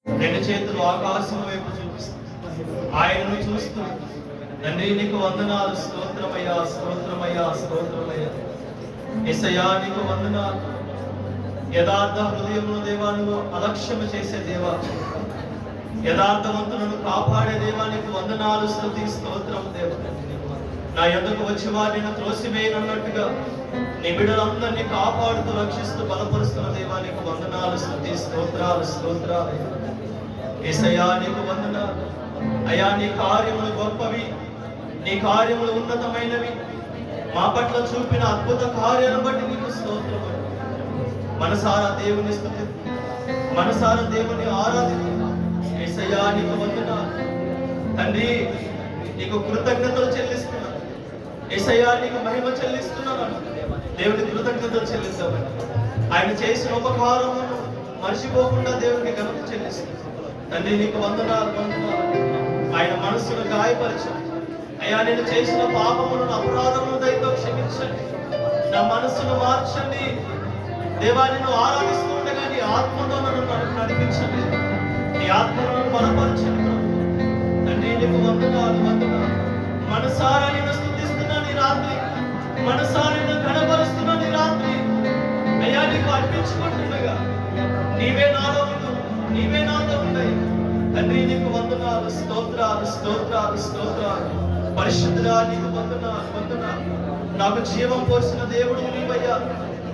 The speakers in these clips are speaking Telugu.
రెండు చేతులు ఆకాశం వైపు చూపిస్తూ ఆయనను చూస్తూ, తండ్రి నీకు వందనాలు, స్తోత్రమయ్యా, స్తోత్రమయ్యా, స్తోత్రమయ్యా. యేసయ్యా నీకు వందనాలు. యథార్థ హృదయమును దేవా నువ్వు అలక్ష్యము చేసే దేవా, యథార్థవంతులను కాపాడే దేవా నీకు వందనాలు, స్తుతి, స్తోత్రం దేవా. నా యొద్దకు వచ్చి వారిని త్రోసివేయనన్నట్టుగా నీ బిడ్డలందరినీ కాపాడుతూ రక్షిస్తూ బలపరుస్తున్న దేవా నీకు వందనాలు, స్తుతి, స్తోత్రాలు, స్తోత్రాలు. యేసయ్యా నీకు వందనాలు. అయ్యా నీ కార్యములు గొప్పవి, నీ కార్యములు ఉన్నతమైనవి. మా పట్ల చూపిన అద్భుత కార్యాలను బట్టి నీకు స్తోత్రము. మనసారా దేవుని స్తుతి, మనసారా దేవుని ఆరాధన. యేసయ్యా నీకు వందనాలు. తండ్రి నీకు కృతజ్ఞతలు చెల్లిస్తున్నాను. యేసయ్యా నీకు మహిమ చెల్లిస్తున్నాను. దేవుని కృతజ్ఞతలు చెల్లిద్దామని ఆయన చేసిన ఉపకారమును మర్చిపోకుండా దేవునికి ఘనత చెల్లిస్తున్నాను. తండ్రి నీకు వందనాలు, వందనాలు. ఆయన మనస్సును గాయపరచండి అయ్యా. నేను చేసిన పాపములను, అపరాధములను దయతో క్షమించండి. నా మనస్సును మార్చండి దేవా. నిన్ను ఆరాధిస్తూ ఉండగా నీ ఆత్మతో నన్ను నడిపించండి. నీ ఆత్మను బలపరచండి తండ్రి నీకు వందనాలు, వందనాలు. మనసారా నిన్ను స్తుతిస్తున్నా నీ రాత్రి, మనసారా నిన్ను ఘనపరుస్తున్నా నీ రాత్రి. అయ్యా నీకు అర్పించుకుంటుండగా నీవే నాలో ఉండు, నీవే నాతో ఉండయి. తండ్రి నీకు వందనాలు, స్తోత్రాలు, స్తోత్రాలు, స్తోత్రాలు. పరిశుద్ధుడా నీకు వందనాలు, వందనాలు. నాకు జీవం పోసిన దేవుడు నీవయ్యా.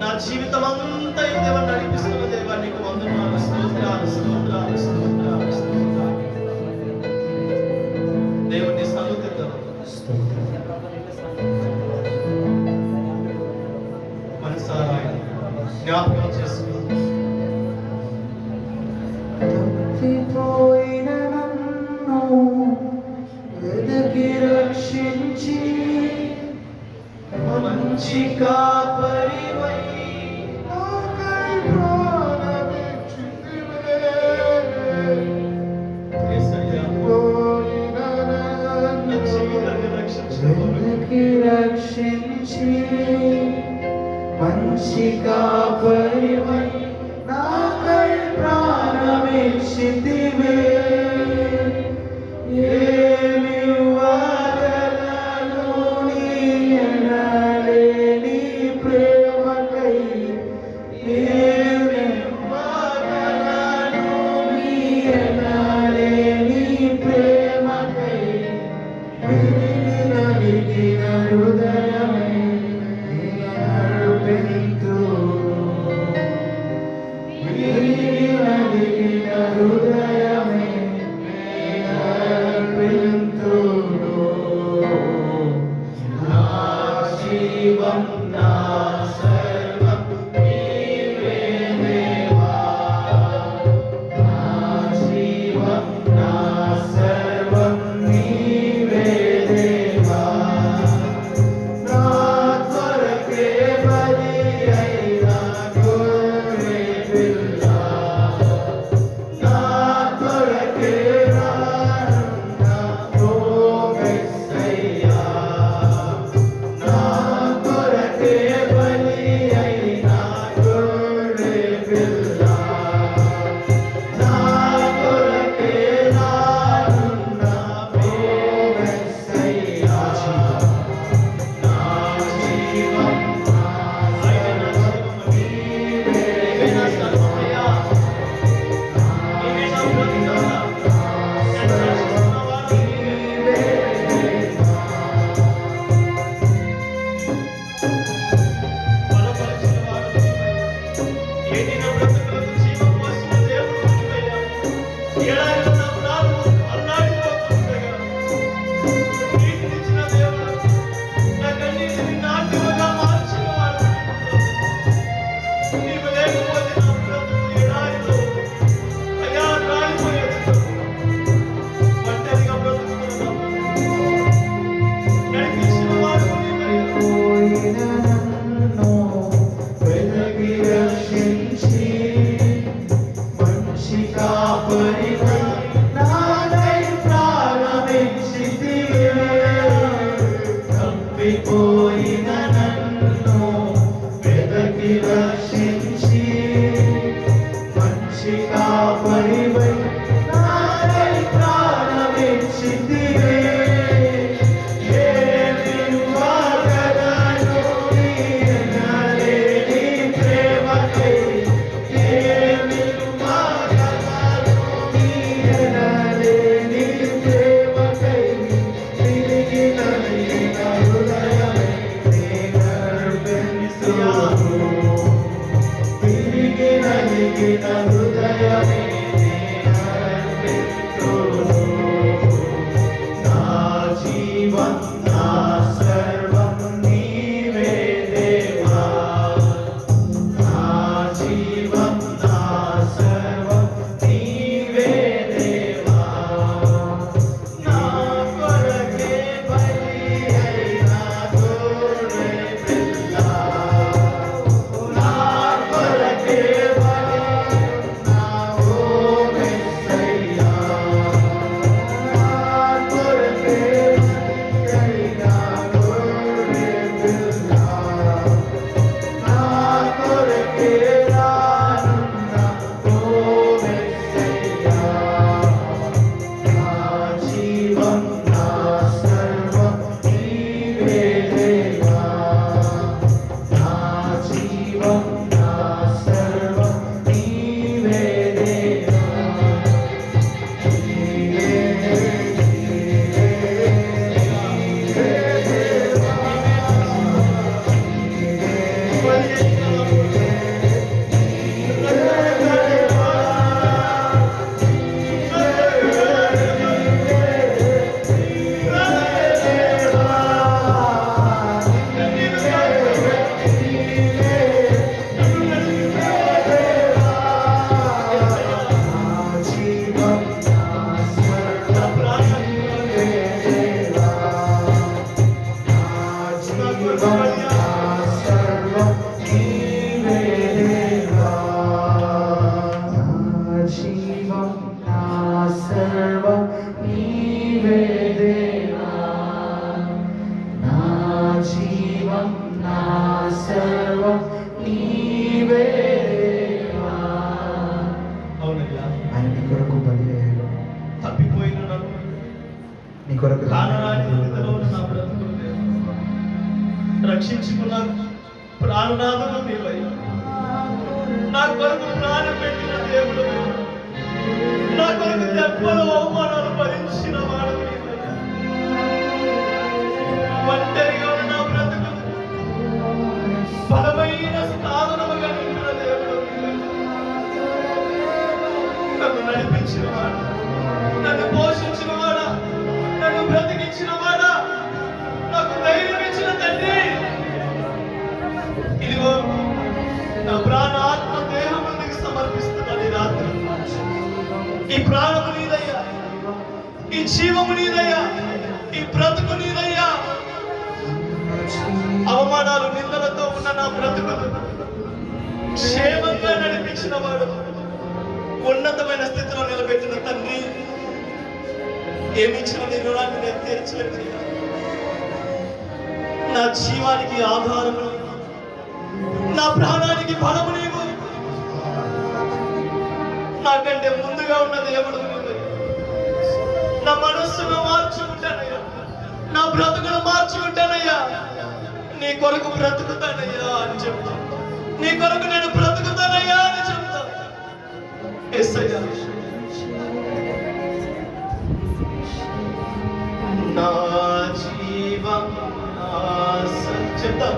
నా జీవితం అంతా దేవా నడిపిస్తున్న దేవా నీకు వందనాలు, స్తోత్రాలు, స్తోత్రాలు, స్తోత్రాలు, స్తోత్రాలు. దేవుని సన్నిధిలో మనసారా జ్ఞాపకం చేసుకో. తప్పిపోయిన నన్ను వెతికి రక్షించి మంచి కాపరివై నాకై ప్రాణమిచ్చితివే. పోయిన నన్ను వెతికి రక్షించి మంచి కాపరివై నాకై ప్రాణమిచ్చితివే. ఏమి ఇవ్వగలను నీ ఎనలేని ప్రేమకై. ఏమి ఇవ్వగలను నీ ఎనలేని ప్రేమకై. నలిగిన హృదయమై నలిగిన హృదయమే అర్పింతును. నా జీవం నా సర్వం నీవే దేవా. నా జీవం నా సర్వం నీవే దేవా. నా కొరకే బలి అయిన గొర్రె పిల్ల. నా కొరకే రానున్న ఓ యేసయ్యా. నా కొరకే బలి అయిన గొర్రె పిల్ల. నా కొరకే రానున్న ఓ యేసయ్యా. నా జీవం నా సర్వం నీవే దేవా. పోయిన నన్ను వెతికి రక్షించి మంచి కాపరివై నాకై ప్రాణమిచ్చితివే. తప్పిపోయిన నన్ను వెతికి రక్షించి మంచి కాపరివై ఆయన నీ కొరకు బలి అయ్యాడు. తప్పిపోయిన నన్ను, నీ కొరకు కానరాని స్థితిలో ఉన్న నా బ్రతుకును రక్షించుకున్న ప్రాణనాథుడు నీవయ్యా. నా కొరకు ప్రాణం పెట్టిన దేవుడు, నా కొరకు దెబ్బలు అవమానాలు భరించిన వాడు నీవయ్యా. ఒంటరిగా ఉన్న నా బ్రతుకు బలమైన సాధనముగా నింపిన దేవుడు నీవయ్యా. నన్ను నడిపించిన వాడు, నన్ను పోషించిన వాడా, నన్ను బ్రతికించిన వాడా, నాకు ధైర్యం ఇచ్చిన తండ్రి. ఇదిగో నా ప్రాణ ఆత్మ దేహం ముందుకు సమర్పిస్తున్నాను ఈ రాత్రి. ఈ ప్రాణము నీదయ్యా, ఈ జీవము నీదయ్యా, ఈ బ్రతుకు నీదయ్యా. అవమానాలు నిందలతో ఉన్న నా బ్రతుకును క్షేమంగా నడిపించిన వాడు, ఉన్నతమైన స్థితిలో నిలబెట్టిన తండ్రి, ఏమిచ్చిన నీ రుణాన్ని నేను తీర్చలేను. నా జీవానికి ఆధారము, నా ప్రాణానికి బలము నీవు. నాకంటే ముందుగా ఉన్న దేవుడు నీవు. నా మనస్సును మార్చుకుంటానయ్యా, నా బ్రతుకును మార్చుకుంటానయ్యా. నీ కొరకు బ్రతుకుతానయ్యా అని చెప్తా, నీ కొరకు నేను బ్రతుకుతానయ్యా అని చెప్తా. యేసయ్యా, నా జీవం చెప్తా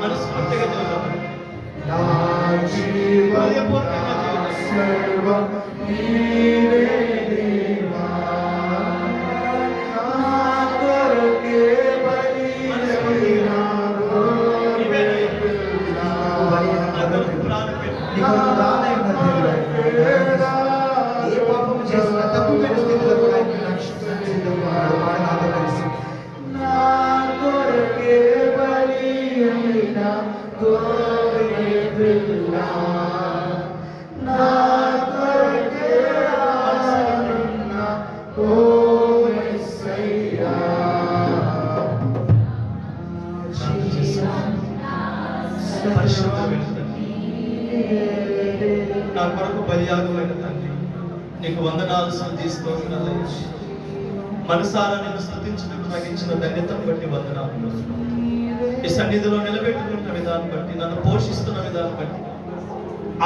మనస్ఫూర్తిగా చెప్తాను. ఏ పాపము చేసిన తప్పుమైన స్థితిలో కూడా ఆయన రక్షించడానికి సిద్ధంగా ఉన్నాడు. వాడు నాతో కలిసి నా కొరకే బలి అయిన గొర్రెపిల్ల, నా కొరకే ఆడిన ఓ యేసయ్యా. నా కొరకు బలియాగమైన తండ్రి, నీకు వందనాలు స్తుతిస్తున్నాను. మనసారా నేను స్తుతించుటకు నాకు ఇచ్చిన ధన్యతను బట్టి వందనాలు. ఈ సన్నిధిలో నిలబెట్టుకుంటున్న విధానం బట్టి, నన్ను పోషిస్తున్న విధానం బట్టి,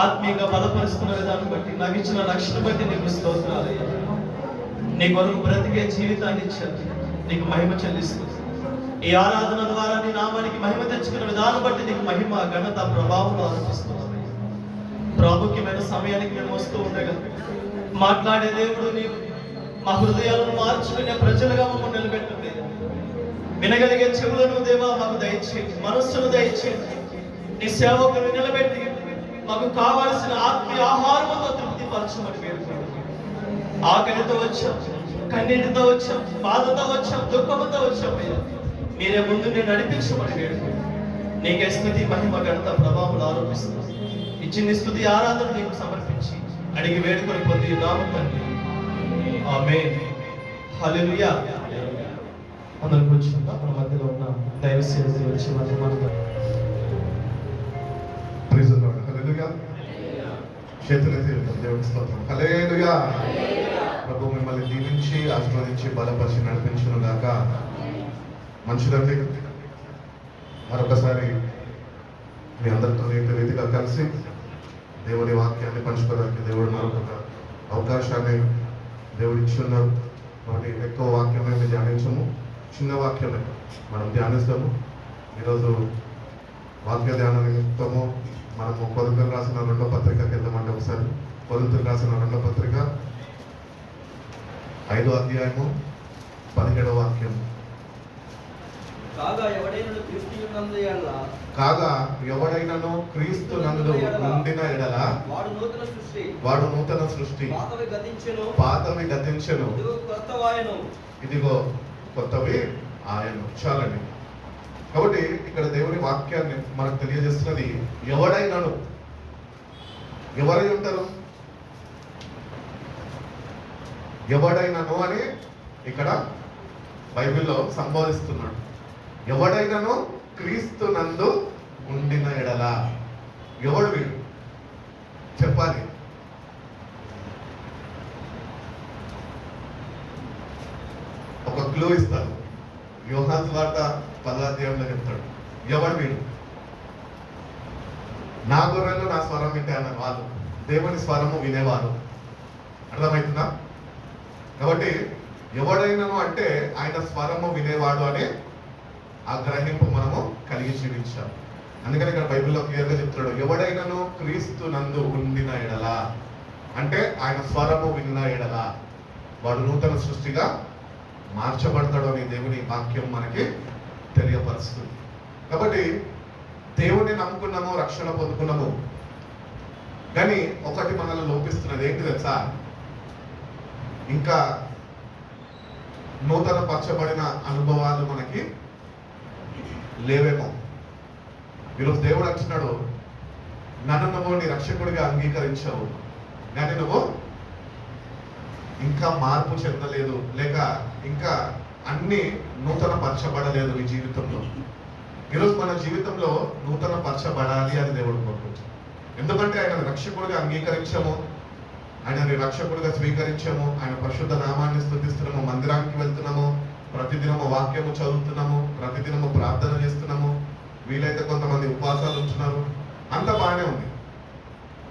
ఆత్మీయంగా బలపరుస్తున్న విధానం బట్టి, నాకు ఇచ్చిన రక్షణ బట్టి నీకు స్తోత్రాలయ్యా. నీ కొరకు బ్రతికే జీవితాన్ని ఇచ్చాను, నీకు మహిమ చెల్లిస్తుంది. ఈ ఆరాధన ద్వారా నీ నామానికి మహిమ తెచ్చుకున్న విధానం బట్టి నీకు మహిమ, ఘనత, ప్రభావం ఆరోపిస్తున్నాను. ప్రాముఖ్యమైన సమయానికి మేము వస్తూ ఉండగా మాట్లాడే దేవుడు నీవు. మా హృదయాలను మార్చుకునే ప్రజలుగా మమ్మల్ని నిలబెట్టింది. వినగలిగే చెవులను దేవా మాకు దయచేయండి, మనస్సును దయచేయండి. నీ సేవకులు నిలబెట్టి మాకు కావాల్సిన ఆత్మీయ ఆహారముతో తృప్తిపరచమని వేడుకుంటున్నాం. ఆకలితో వచ్చాం, కన్నీటితో వచ్చాం, బాధతో వచ్చాం, దుఃఖంతో వచ్చాం. మీరే ముందు నేను నడిపించమని వేడుకుంటున్నాం. నీకే స్తుతి, మహిమ, ఘనత, ప్రభావం ఆరోపిస్తున్నాం. ఇచ్చిన స్తుతి ఆరాధన నీకు సమర్పించి అడిగి వేడుకొని పొంది నామం తండ్రి, ఆమేన్. హల్లెలూయా. అందరం కూర్చుందాం. మన మధ్యలో ఉన్న దైవ సేవకులు వచ్చి మధ్య ప్రైజ్ ది లార్డ్. హల్లెలూయా. చేతులెత్తి దేవుని స్తోత్రం. హల్లెలూయా. ప్రభు మిమ్మల్ని దీవించి ఆశీర్వదించి బలపరిచి నడిపించును గాక. మనుషులంటే మరొకసారి మీ అందరితో రీతిగా కలిసి దేవుని వాక్యాన్ని పంచుకోవడానికి దేవుడు మరొక అవకాశాన్ని దేవుడు ఇచ్చున్నారు. కాబట్టి ఎక్కువ వాక్యమే మేము ధ్యానించము, చిన్న వాక్యమే మనం ధ్యానిస్తాము. ఈరోజు వాక్య ధ్యాన నిమిత్తము మనము కొరింథీయులకు రాసిన 2వ పత్రికకి వెళ్దామంటే ఒకసారి కొరింథీయులకు రాసిన 2వ పత్రిక 5వ అధ్యాయము 17వ వాక్యం. కాగా ఎవడైనను క్రీస్తునందు ఎడల కాగా ఎవడైనను క్రీస్తు నందు ఉండిన ఎడల వాడు నూతన సృష్టి. పాతవి గతించెను ఇదిగో క్రొత్తవాయెను. ఇదిగో కొత్తవి ఆయను. చాలండి. కాబట్టి ఇక్కడ దేవుని వాక్యాన్ని మనకు తెలియజేస్తున్నది, ఎవడైనను. ఎవరై ఉంటారు? ఎవడైనను అని ఇక్కడ బైబిల్లో సంబోధిస్తున్నాడు. ఎవడైనను క్రీస్తు నందు ఉండిన ఎడల. ఎవడు వీడు చెప్పాలి. ఒక క్లూ ఇస్తాడు. యోహాను సువార్త 10వ అధ్యాయంలో చెప్తాడు, ఎవడు వీడు? నా గొర్రెలు నా స్వరం వింటే అన్న వాళ్ళు దేవుని స్వరము వినేవారు. అర్థమవుతుందా? కాబట్టి ఎవడైనను అంటే ఆయన స్వరము వినేవాడు అనే ఆ గ్రహింపు మనము కలిగి జీవించాం. అందుకని ఇక్కడ బైబిల్లో క్లియర్గా చెప్తున్నాడు, ఎవడైనను క్రీస్తు నందు ఉండిన ఎడల అంటే ఆయన స్వరము విన్న ఎడల వాడు నూతన సృష్టిగా మార్చబడతాడు అనే దేవుని వాక్యం మనకి తెలియపరుస్తుంది. కాబట్టి దేవుణ్ణి నమ్ముకున్నాము, రక్షణ పొందుకున్నాము, కానీ ఒకటి మనల్ని లోపిస్తున్నది. ఏంటి తెలుసా? ఇంకా నూతన పరచబడిన అనుభవాలు మనకి లేవేమో. ఈరోజు దేవుడు అంటున్నాడు, నన్ను నువ్వు నీ రక్షకుడిగా అంగీకరించావు, కానీ నువ్వు ఇంకా మార్పు చెందలేదు, లేక ఇంకా అన్ని నూతన పరచబడలేదు నీ జీవితంలో. ఈరోజు మన జీవితంలో నూతన పరచబడాలి అని దేవుడు కోరుకుంటాడు. ఎందుకంటే ఆయన రక్షకుడిగా అంగీకరించాము, ఆయనని రక్షకుడిగా స్వీకరించాము, ఆయన పరిశుద్ధ నామాన్ని స్తుతిస్తున్నాము, మందిరానికి వెళ్తున్నాము, ప్రతిదినము వాక్యము చదువుతున్నాము, ప్రతిదినము ప్రార్థన చేస్తున్నాము, వీలైతే కొంతమంది ఉపవాసాలు ఉంటున్నారు, అంత బాగానే ఉంది.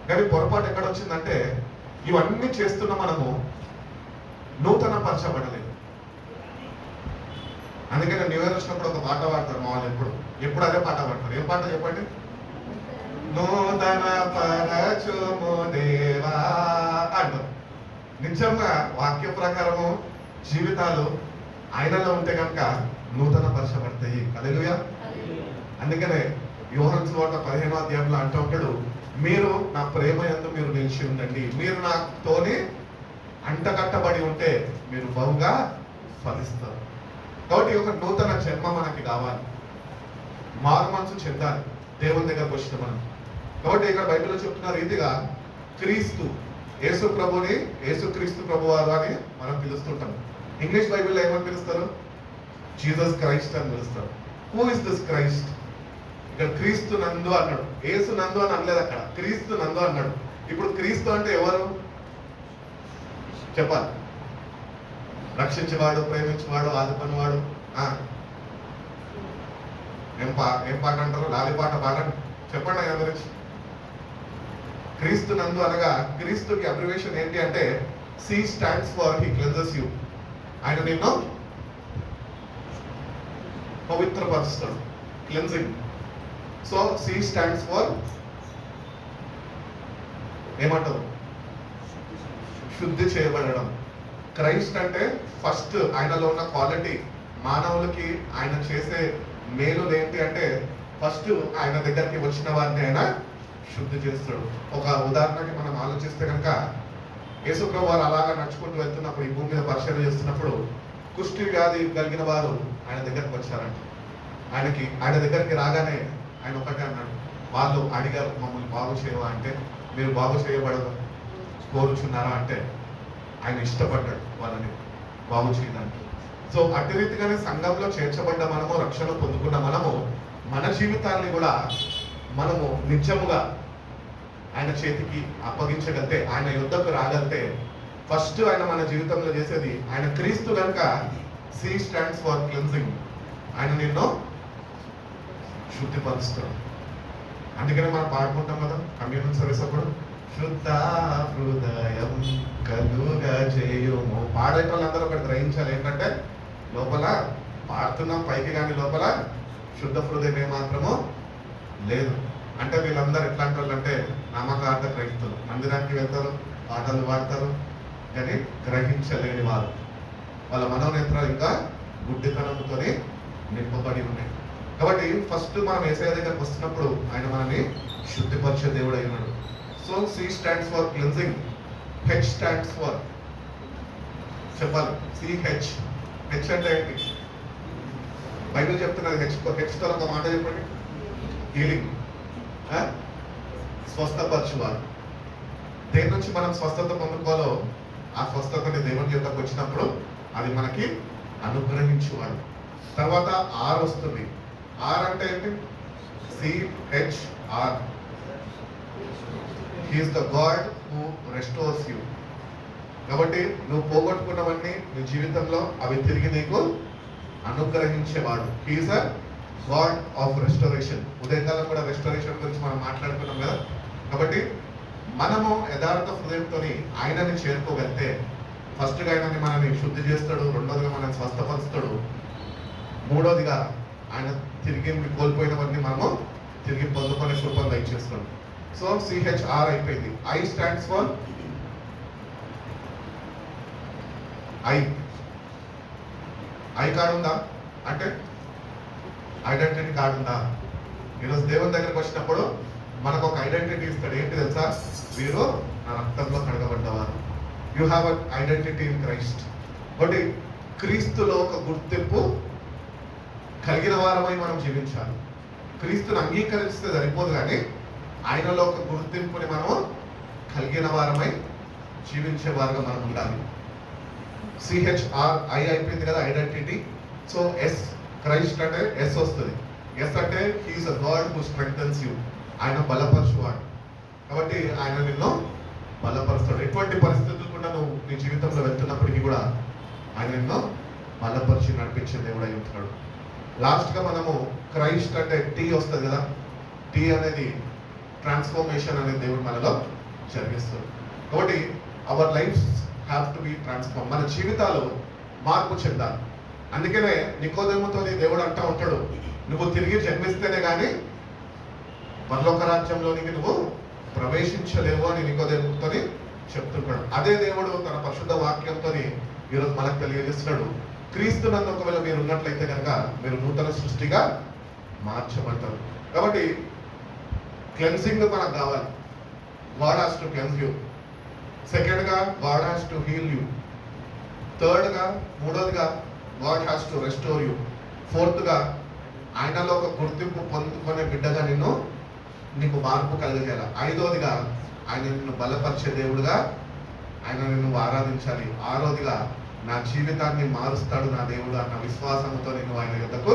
కానీ పొరపాటు ఎక్కడ వచ్చిందంటే ఇవన్నీ చేస్తున్న మనము నూతన పరచబడలేదు. అందుకని న్యూ ఇయర్ వచ్చినప్పుడు ఒక పాట పాడతారు మా వాళ్ళు. ఎప్పుడు అదే పాట పాడతారు. ఏం పాట చెప్పండి? నూతన పరచుము దేవా అంటారు. నిజంగా వాక్య ప్రకారము జీవితాలు ఆయనలో ఉంటే కనుక నూతన పరచబడతాయి. హల్లెలూయా. అందుకనే యోహాను సువార్త 15వ అధ్యాయంలో అంటూ ఉంటాడు, మీరు నా ప్రేమ యందు మీరు నిలిచి ఉండండి, మీరు నాతోనే అంటకట్టబడి ఉంటే మీరు బహుగా ఫలిస్తారు. కాబట్టి ఒక నూతన జన్మ మనకి కావాలి, మారు మనసు చెందాలి దేవుని దగ్గరకు వచ్చిన మనం. కాబట్టి ఇక్కడ బైబిల్లో చెప్తున్న రీతిగా క్రీస్తు యేసు ప్రభుని యేసుక్రీస్తు ప్రభువారు అని మనం పిలుస్తుంటాం. ఇంగ్లీష్ బైబిల్లో ఏమని పిలుస్తారు? జీసస్ క్రైస్ట్ అని పిలుస్తారు. Who is this Christ? ఇక్కడ క్రీస్తు నందు అన్నాడు, యేసు నందు అని అనలేదు, అక్కడ క్రీస్తు నందు అన్నాడు. ఇప్పుడు క్రీస్తు అంటే ఎవరు చెప్పాలి? రక్షించేవాడు, ప్రేమించేవాడు, ఆదుకునేవాడు. ఏం పాట అంటారు? లాలిపాట పాడండి, చెప్పండి ఆయన గురించి. క్రీస్తు నందు అనగా క్రీస్తుకి అబ్రివేషన్ ఏంటి అంటే C stands for he cleanses you. ఆయన నిన్ను పవిత్రపరుస్తాడు, cleansing. So C stands for ఏమంటారు? శుద్ధి చేయబడడం. క్రైస్ట్ అంటే ఫస్ట్ ఆయనలో ఉన్న క్వాలిటీ. మానవులకి ఆయన చేసే మేలులు ఏంటి అంటే ఫస్ట్ ఆయన దగ్గరికి వచ్చిన వారిని ఆయన శుద్ధి చేస్తాడు. ఒక ఉదాహరణకి మనం ఆలోచిస్తే కనుక యేసుప్రభు వారు అలాగా నడుచుకుంటూ వెళ్తున్నప్పుడు, ఈ భూమి మీద పరిశీలన చేస్తున్నప్పుడు కుష్టి వ్యాధి కలిగిన వారు ఆయన దగ్గరికి వచ్చారంట. ఆయన దగ్గరికి రాగానే ఆయన ఒకటే అన్నాడు. వాళ్ళు అడిగారు, మమ్మల్ని బాగు చేయవా అంటే, మీరు బాగు చేయబడదు కోరుచున్నారా అంటే ఆయన ఇష్టపడ్డాడు వాళ్ళని బాగు చేయడానికి. సో అట్టి రీతిగానే సంఘంలో చేర్చబడ్డ మనము, రక్షణ పొందుకున్న మనము, మన జీవితాన్ని కూడా మనము నిజముగా ఆయన చేతికి అప్పగించగలితే, ఆయన యుద్ధకు రాగలితే, ఫస్ట్ ఆయన మన జీవితంలో చేసేది, ఆయన క్రీస్తు కనుక సి స్టాండ్స్ ఫర్ క్లెన్సింగ్, ఆయన నిన్ను శుద్ధిపరుస్తాడు. అందుకనే మనం పాడుకుంటాం కదా కమ్యూనియన్ సర్వీస్ అప్పుడు, శుద్ధ హృదయం కలుగా చేయుము. పాడే వాళ్ళందరూ ఒకటి గ్రహించాలి ఏంటంటే, లోపల పాడుతున్నాం పైకి, కానీ లోపల శుద్ధ హృదయం ఏమాత్రమో లేదు. అంటే వీళ్ళందరూ ఎట్లాంటి వాళ్ళు అంటే నామకార్థ గ్రహిస్తులు, మందిరానికి వెళ్తారు, పాటలు పాడతారు, కానీ గ్రహించలేని వారు. వాళ్ళ మనోనేత్రాలు ఇంకా గుడ్డితనంతో నింపబడి ఉన్నాయి. కాబట్టి ఫస్ట్ మనం యేసయ్య దగ్గరకు వస్తున్నప్పుడు ఆయన మనల్ని శుద్ధిపరిచే దేవుడు అయినాడు. So C stands for cleansing, H stands for, చెప్పాలి, CH. హెచ్ అంటే ఏంటి? బైబిల్ చెప్తున్నది హెచ్తో ఒక మాట చెప్పండి. హీలింగ్, స్వస్థపరచువారు. దేని నుంచి మనం స్వస్థత పొందుకోవాలో ఆ స్వస్థతని దేవుని యొక్కకు వచ్చినప్పుడు అది మనకి అనుగ్రహించువాడు. తర్వాత R వస్తుంది. R అంటే ఏంటి? CHR. He is the god who restores you. కాబట్టి నువ్వు పోగొట్టుకున్నవన్నీ నీ జీవితంలో అవి తిరిగి నీకు అనుగ్రహించేవాడు. He is a god of restoration. ఉదయకాలం కూడా రెస్టోరేషన్ గురించి మనం మాట్లాడుకున్నాం కదా. కాబట్టి మనము యథార్థ హృదయంతో ఆయనని చేరుకోగలిగితే ఫస్ట్గా ఆయనని మనల్ని శుద్ధి చేస్తాడు, రెండోదిగా మనల్ని స్వస్థపరుస్తాడు, మూడోదిగా ఆయన తిరిగి కోల్పోయినవన్నీ మనము తిరిగి పొందుకునే కృపను దయచేస్తాడు. సో CHR అయిపోయింది. I stands for I card ఉందా అంటే ఐడెంటిటీ కార్డు ఉందా? ఈరోజు దేవుని దగ్గరకు వచ్చినప్పుడు మనకు ఒక ఐడెంటిటీ ఇస్తాడు. ఏంటి తెలుసా? వీరు నా రక్తంలో కడగబడ్డవారు. You have an identity in Christ. కాబట్టి క్రీస్తులో ఒక గుర్తింపు కలిగిన వారమై మనం జీవించాలి. క్రీస్తుని అంగీకరిస్తే సరిపోదు, కానీ ఆయనలో ఒక గుర్తింపుని మనము కలిగిన వారమై జీవించే వారుగా మనం ఉండాలి. CHR I అయిపోయింది కదా ఐడెంటిటీ. సో S, క్రైస్ట్ అంటే S వస్తుంది. S అంటే he is a God who strengthens you. ఆయన బలపరచువాడు. కాబట్టి ఆయన నిన్ను బలపరుస్తాడు. ఎటువంటి పరిస్థితులు కూడా నువ్వు నీ జీవితంలో వెళ్తున్నప్పటికీ కూడా ఆయన నిన్ను బలపరిచి నడిపించే దేవుడు అయి ఉంటున్నాడు. లాస్ట్గా మనము క్రైస్ట్ అంటే T వస్తుంది కదా. T అనేది ట్రాన్స్ఫర్మేషన్ అనేది దేవుడు మనలో జరిగిస్తాడు. కాబట్టి our life have to be transform. మన జీవితాలు మార్పు చెందాలి. అందుకనే నికోదేముతో దేవుడు అంటూ ఉంటాడు, నువ్వు తిరిగి జన్మిస్తేనే కానీ పరలోక రాజ్యంలోనికి నువ్వు ప్రవేశించలేవు అని నికోదేముతో చెప్తుంటాడు. అదే దేవుడు తన పరిశుద్ధ వాక్యంతో ఈరోజు మనకు తెలియజేస్తున్నాడు. క్రీస్తునందు ఒకవేళ మీరు ఉన్నట్లయితే కనుక మీరు నూతన సృష్టిగా మార్చబడతారు. కాబట్టి క్లెన్సింగ్ మనకు కావాలి. God has to cleanse you. సెకండ్గా god has to heal you. థర్డ్గా, మూడోదిగా god has to restore you. ఫోర్త్గా ఆయనలో ఒక గుర్తింపు పొందుకునే బిడ్డగా నీకు మార్పు కలిగజేయాలి. ఐదోదిగా ఆయన నిన్ను బలపరిచే దేవుడుగా ఆయన నిన్ను ఆరాధించాలి. ఆరోదిగా నా జీవితాన్ని మారుస్తాడు నా దేవుడు అన్న విశ్వాసంతో నేను ఆయన యొద్దకు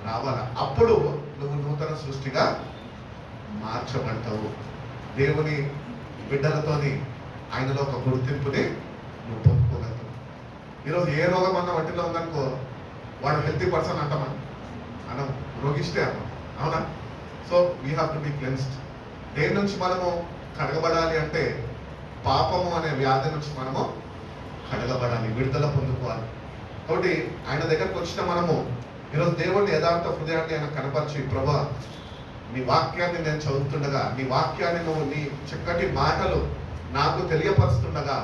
రావాలి. అప్పుడు నువ్వు నూతన సృష్టిగా మార్చబడతావు. దేవుని బిడ్డలతోని ఆయనలో ఒక గుర్తింపుని నువ్వు పొందుకోగలుగుతావు. ఈరోజు ఏ రోగం అన్న వంటిలో ఉందనుకో, వాడు హెల్తీ పర్సన్ అంటామా? మనం రోగిష్టే అన్నాం, అవునా? So we have to be cleansed. దేని నుంచి మనము కడగబడాలి అంటే పాపము అనే వ్యాధి నుంచి మనము కడగబడాలి, విడుదల పొందుకోవాలి. కాబట్టి ఆయన దగ్గరకు వచ్చిన మనము ఈరోజు దేవుడిని యథార్థ హృదయాన్ని ఆయన కనపరిచి, ప్రభా నీ వాక్యాన్ని నేను చదువుతుండగా, నీ వాక్యాన్ని నువ్వు నీ చక్కటి మాటలు నాకు తెలియపరుస్తుండగా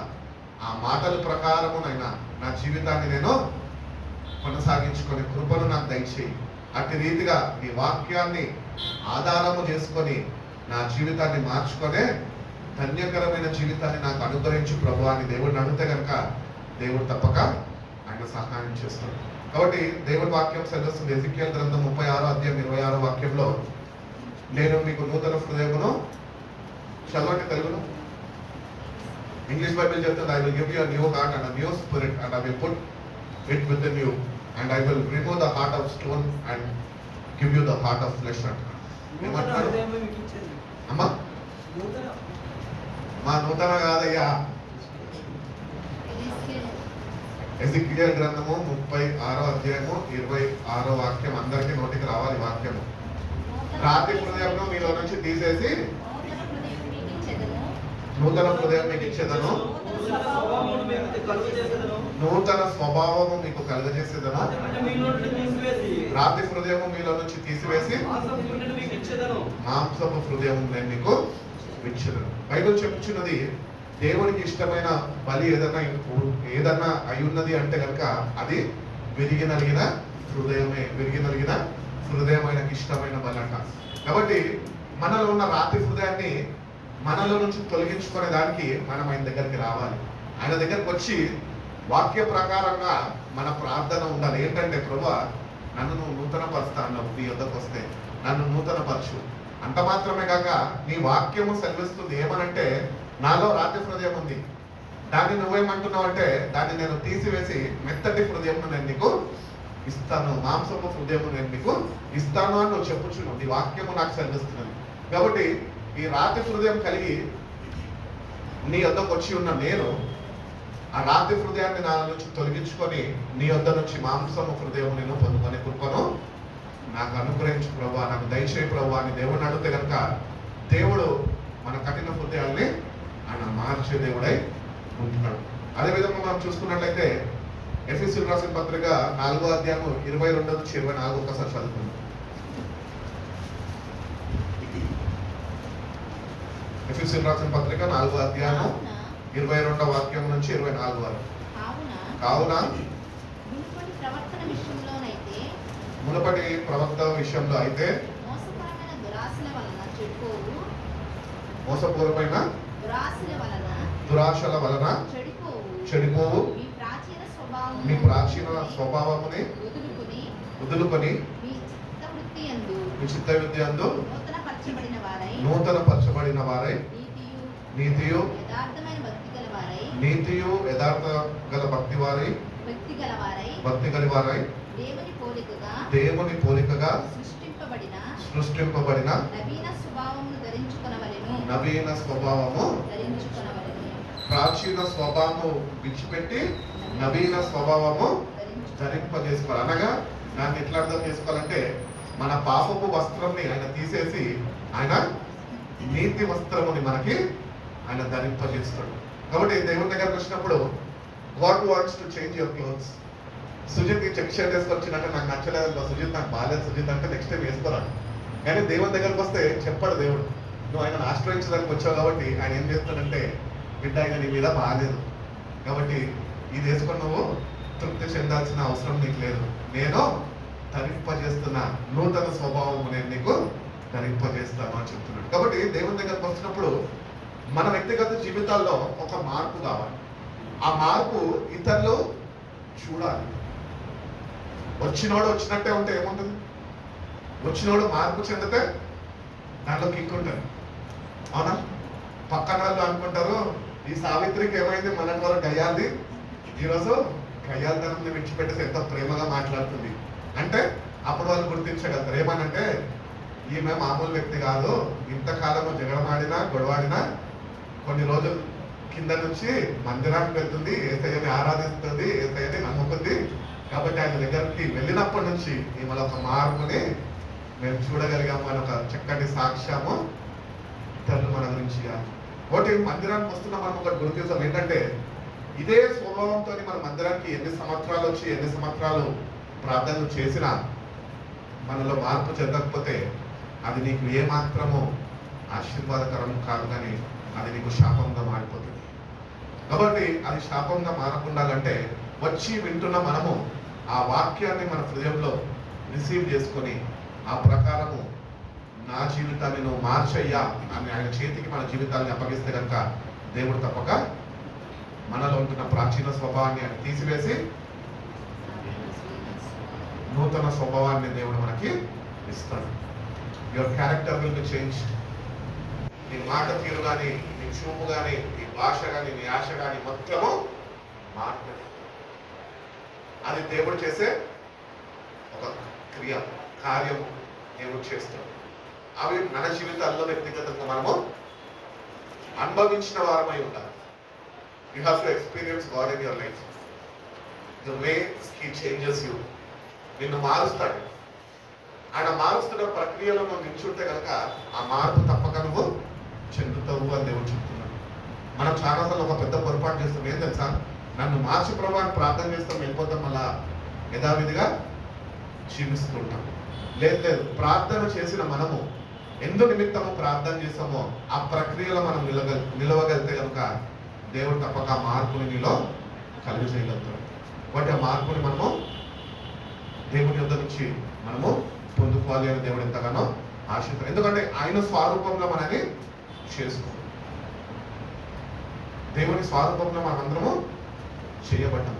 ఆ మాటల ప్రకారమునైనా నా జీవితాన్ని నేను కొనసాగించుకొని కృపను నాకు దయచేయి. అట్టి రీతిగా నీ వాక్యాన్ని ఆధారము చేసుకొని నా జీవితాన్ని మార్చుకొనే ధన్యకరమైన జీవితాన్ని నాకు అనుగ్రహించు ప్రభు అని దేవుడిని అడిగితే కనుక దేవుడు తప్పక ఆయన సహాయం చేస్తాడు. కాబట్టి దేవుడి వాక్యం సెలవుస్తుంది. ఎజెకియల్ గ్రంథం 36వ అధ్యాయం 26వ వాక్యంలో, నేను మీకు నూతన హృదయమును, చదవండి తెలుగులో, ఇంగ్లీష్ బైబిల్ చెప్తుంది, I will give you a new heart and a new spirit and I will put it within you and I will remove the heart of stone and give you the heart of flesh అంటారు. ఏమంటారు అమ్మా? మా నూతన కాదయ్యా. ఎజెకియల్ గ్రంథము 36వ అధ్యాయము 26వ వాక్యం అందరికీ నోటికి రావాలి. వాక్యము, రాతి హృదయంలో మీలో నుంచి తీసేసి నూతన హృదయం మీకు ఇచ్చేదను, నూతన స్వభావము మీకు కలుగజేసేదను, రాతి హృదయము మీలో నుంచి తీసివేసి మాంసపు హృదయం నేను మీకు ఇచ్చేదను. బైబిల్ చెప్పుచున్నది, దేవునికి ఇష్టమైన బలి ఏదన్నా అయి ఉన్నది అంటే కనుక అది విరిగి నలిగిన హృదయం ఆయనకి ఇష్టమైన బలి అంట. కాబట్టి మనలో ఉన్న రాతి హృదయాన్ని మనలో నుంచి తొలగించుకునే దానికి మనం ఆయన దగ్గరికి రావాలి. ఆయన దగ్గరికి వచ్చి వాక్య ప్రకారంగా మన ప్రార్థన ఉండాలి. ఏంటంటే ప్రభువా, నన్ను నువ్వు నూతన పరుస్తా అన్నావు, నీ యొద్దకు వస్తే నన్ను నూతన పరచు. అంత మాత్రమే కాక నీ వాక్యము సెలవిస్తుంది ఏమనంటే, నాలో రాతి హృదయం ఉంది, దాన్ని నువ్వేమంటున్నావు అంటే దాన్ని నేను తీసివేసి మెత్తటి హృదయంను నేను నీకు ఇస్తాను, మాంసపు హృదయము నేను నీకు ఇస్తాను అని నువ్వు చెప్పుచున్నావు. నీ వాక్యము నాకు సెలవిస్తున్నది. కాబట్టి ఈ రాతి హృదయం కలిగి నీ యొద్దకు వచ్చి ఉన్న నేను ఆ రాతి హృదయాన్ని నా నుంచి తొలగించుకొని నీ యొద్ద నుంచి మాంసము హృదయం నేను పొందుకునే కృపను నాకు అనుగ్రహించు ప్రభువా, నాకు దయచేయి ప్రభువా అని దేవుడిని అడిగితే కనుక దేవుడు మన కఠిన హృదయాల్ని ఆయన మార్చే దేవుడై ఉంటున్నాడు. అదేవిధంగా మనం చూసుకున్నట్లయితే ఎఫెసీయులకు రాసిన పత్రిక 4వ అధ్యాయం 22 నుంచి 24 ఒకసారి చదువుకుందాం. ఎఫెసీయులకు రాసిన పత్రిక 4వ అధ్యాయం 22వ వాక్యం నుంచి 24 వరకు. కావున మునుపటి ప్రవర్తన విషయంలో అయితే మోసపూర్వమైన దురాశల వలన చెడిపోవు మీ ప్రాచీన స్వభావముని వదులుకొని మీ చిత్తవృత్తి యందు నూతన పరచబడిన వారై నీతియు యథార్థ గల భక్తి గలవారై దేవుని పోలికగా సృష్టింపబడిన నవీన స్వభావము ప్రాచీన స్వభావము విడిచిపెట్టి నవీన స్వభావము ధరింపజేసుకోవాలి. అనగా దాన్ని ఎట్లా అర్థం చేసుకోవాలంటే, మన పాపపు వస్త్రంని ఆయన తీసేసి ఆయన నీతి వస్త్రముని మనకి ఆయన ధరింపజేస్తాడు. కాబట్టి దేవుని దగ్గరకు వచ్చినప్పుడు god wants to change your clothes. Sujith check shirt వేసుకొచ్చినట్టే నాకు నచ్చలేదు, సుజిత్ నాకు బాగాలేదు సుజిత్ అంటే నెక్స్ట్ టైం వేసుకోరాడు. కానీ దేవుని దగ్గరకు వస్తే చెప్పాడు దేవుడు, నువ్వు ఆయన ఆశ్రయించడానికి వచ్చావు కాబట్టి ఆయన ఏం చేస్తాడంటే, బిడ్డ ఆయన నీ మీద బాగాలేదు కాబట్టి ఇది వేసుకొని నువ్వు తృప్తి చెందాల్సిన అవసరం నీకు లేదు, నేను ధరింపజేస్తున్న నూతన స్వభావం నేను నీకు ధరింపజేస్తాను అని చెప్తున్నాడు. కాబట్టి దేవుని దగ్గరకు వచ్చినప్పుడు మన వ్యక్తిగత జీవితాల్లో ఒక మార్పు కావాలి. ఆ మార్పు ఇతరులు చూడాలి. వచ్చినోడు వచ్చినట్టే ఉంటే ఏముంటుంది? వచ్చినోడు మార్పు చెందితే దాంట్లో కిక్ ఉంటుంది. అవునా? పక్కన వాళ్ళు అనుకుంటారు, ఈ సావిత్రికి ఏమైంది, మన వరకు గయ్యాలది ఈరోజు గయ్యాలతనం విడిచిపెట్టేసి ఎంత ప్రేమగా మాట్లాడుతుంది అంటే అప్పుడు వాళ్ళు గుర్తించగలుగుతారు. ఏమనంటే, ఈమె మామూలు వ్యక్తి కాదు, ఇంతకాలము జగడమాడినా గొడవాడినా కొన్ని రోజులు కింద నుంచి మందిరానికి వెళ్తుంది, ఏసయ్యని ఆరాధిస్తుంది, ఏసయ్యని నమ్ముకుంది. కాబట్టి ఆయన దగ్గరికి వెళ్ళినప్పటి నుంచి ఈమె ఒక మార్పుని మేము చూడగలిగాము అని ఒక చక్కటి సాక్ష్యము ఇతరులు మన గురించి. ఒకటి మందిరానికి వస్తున్న మనం ఒకటి గుర్తించాం ఏంటంటే, ఇదే స్వభావంతో మన మందిరానికి ఎన్ని సంవత్సరాలు వచ్చి ఎన్ని సంవత్సరాలు ప్రార్థనలు చేసినా మనలో మార్పు చెందకపోతే అది నీకు ఏమాత్రము ఆశీర్వాదకరం కాదు, కానీ అది నీకు శాపంగా మారిపోతుంది. కాబట్టి అది శాపంగా మారకుండాలంటే వచ్చి వింటున్న మనము ఆ వాక్యాన్ని మన హృదయంలో రిసీవ్ చేసుకొని ఆ ప్రకారము నా జీవితాన్ని నువ్వు మార్చయ్యా అని ఆయన చేతికి మన జీవితాన్ని అప్పగిస్తే కనుక దేవుడు తప్పక మనలో ఉంటున్న ప్రాచీన స్వభావాన్ని ఆయన తీసివేసి నూతన స్వభావాన్ని దేవుడు మనకి ఇస్తాడు. Your character will be change. నీ మాట తీరు కానీ, నీ చూపు కానీ, నీ భాష కానీ, నీ ఆశ కానీ మొత్తము మారుతుంది. అది దేవుడు చేసే ఒక కార్యము దేవుడు చేస్తాడు. అవి మన జీవితాల్లో వ్యక్తిగతంగా మనము అనుభవించిన వారమై ఉండాలి. You have to experience God in your life. The way he changes you. నిన్ను మారుస్తాడు. ఆయన మారుస్తున్న ప్రక్రియలో నువ్వు నిల్చుంటే కనుక ఆ మార్పు తప్పక నువ్వు చెందుతావు అని దేవుడు చెప్తున్నాడు. మనం చాలాసార్లు ఒక పెద్ద పొరపాటు చేస్తాం. ఏం తెలుసా? నన్ను మార్చి ప్రభావాన్ని ప్రార్థన చేస్తాం, వెళ్ళిపోతాం, మళ్ళా యథావిధిగా జీవిస్తూ ఉంటాం. లేదు, ప్రార్థన చేసిన మనము ఎందు నిమిత్తము ప్రార్థన చేస్తామో ఆ ప్రక్రియలో మనం నిలవగలిగితే కనుక దేవుడు తప్పక ఆ మార్పుని నీలో కలిగి చేయగలుగుతాడు. కాబట్టి ఆ మార్పుని మనము దేవుని యొద్ద నుంచి మనము పొందుకోవాలి అని దేవుడు ఎంతగానో ఆశిస్తాడు. ఎందుకంటే ఆయన స్వరూపంలో మనని చేసుకో, దేవుని స్వరూపంలో మనందరము చేయబడ్డాం.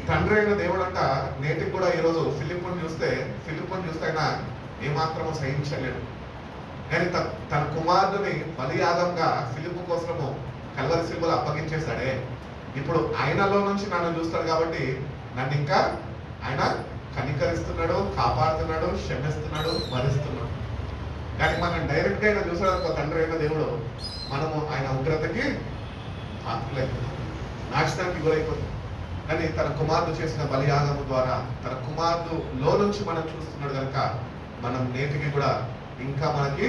తండ్రి అయిన దేవుడు అంట నేటికి కూడా ఈరోజు ఫిలిప్పుని చూస్తే ఆయన ఏమాత్రము సహించలేడు. కానీ తన కుమారుడిని బలియాగంగా ఫిలిప్పు కోసము కల్వరి శిలువలో అప్పగించేశాడే, ఇప్పుడు ఆయనలో నుంచి నన్ను చూస్తాడు కాబట్టి నన్ను ఇంకా ఆయన కనికరిస్తున్నాడు, కాపాడుతున్నాడు, క్షమిస్తున్నాడు, భరిస్తున్నాడు. కానీ మనం డైరెక్ట్ గా ఆయన చూసాడు తండ్రి అయిన దేవుడు, మనము ఆయన ఉగ్రతకి పాత్రలైపోతాం, నాశనానికి గురైపోతాం. కానీ తన కుమారుడు చేసిన బలియాగము ద్వారా తన కుమారుడులో నుంచి మనం చూస్తున్నాడు కనుక మనం నేటికి కూడా ఇంకా మనకి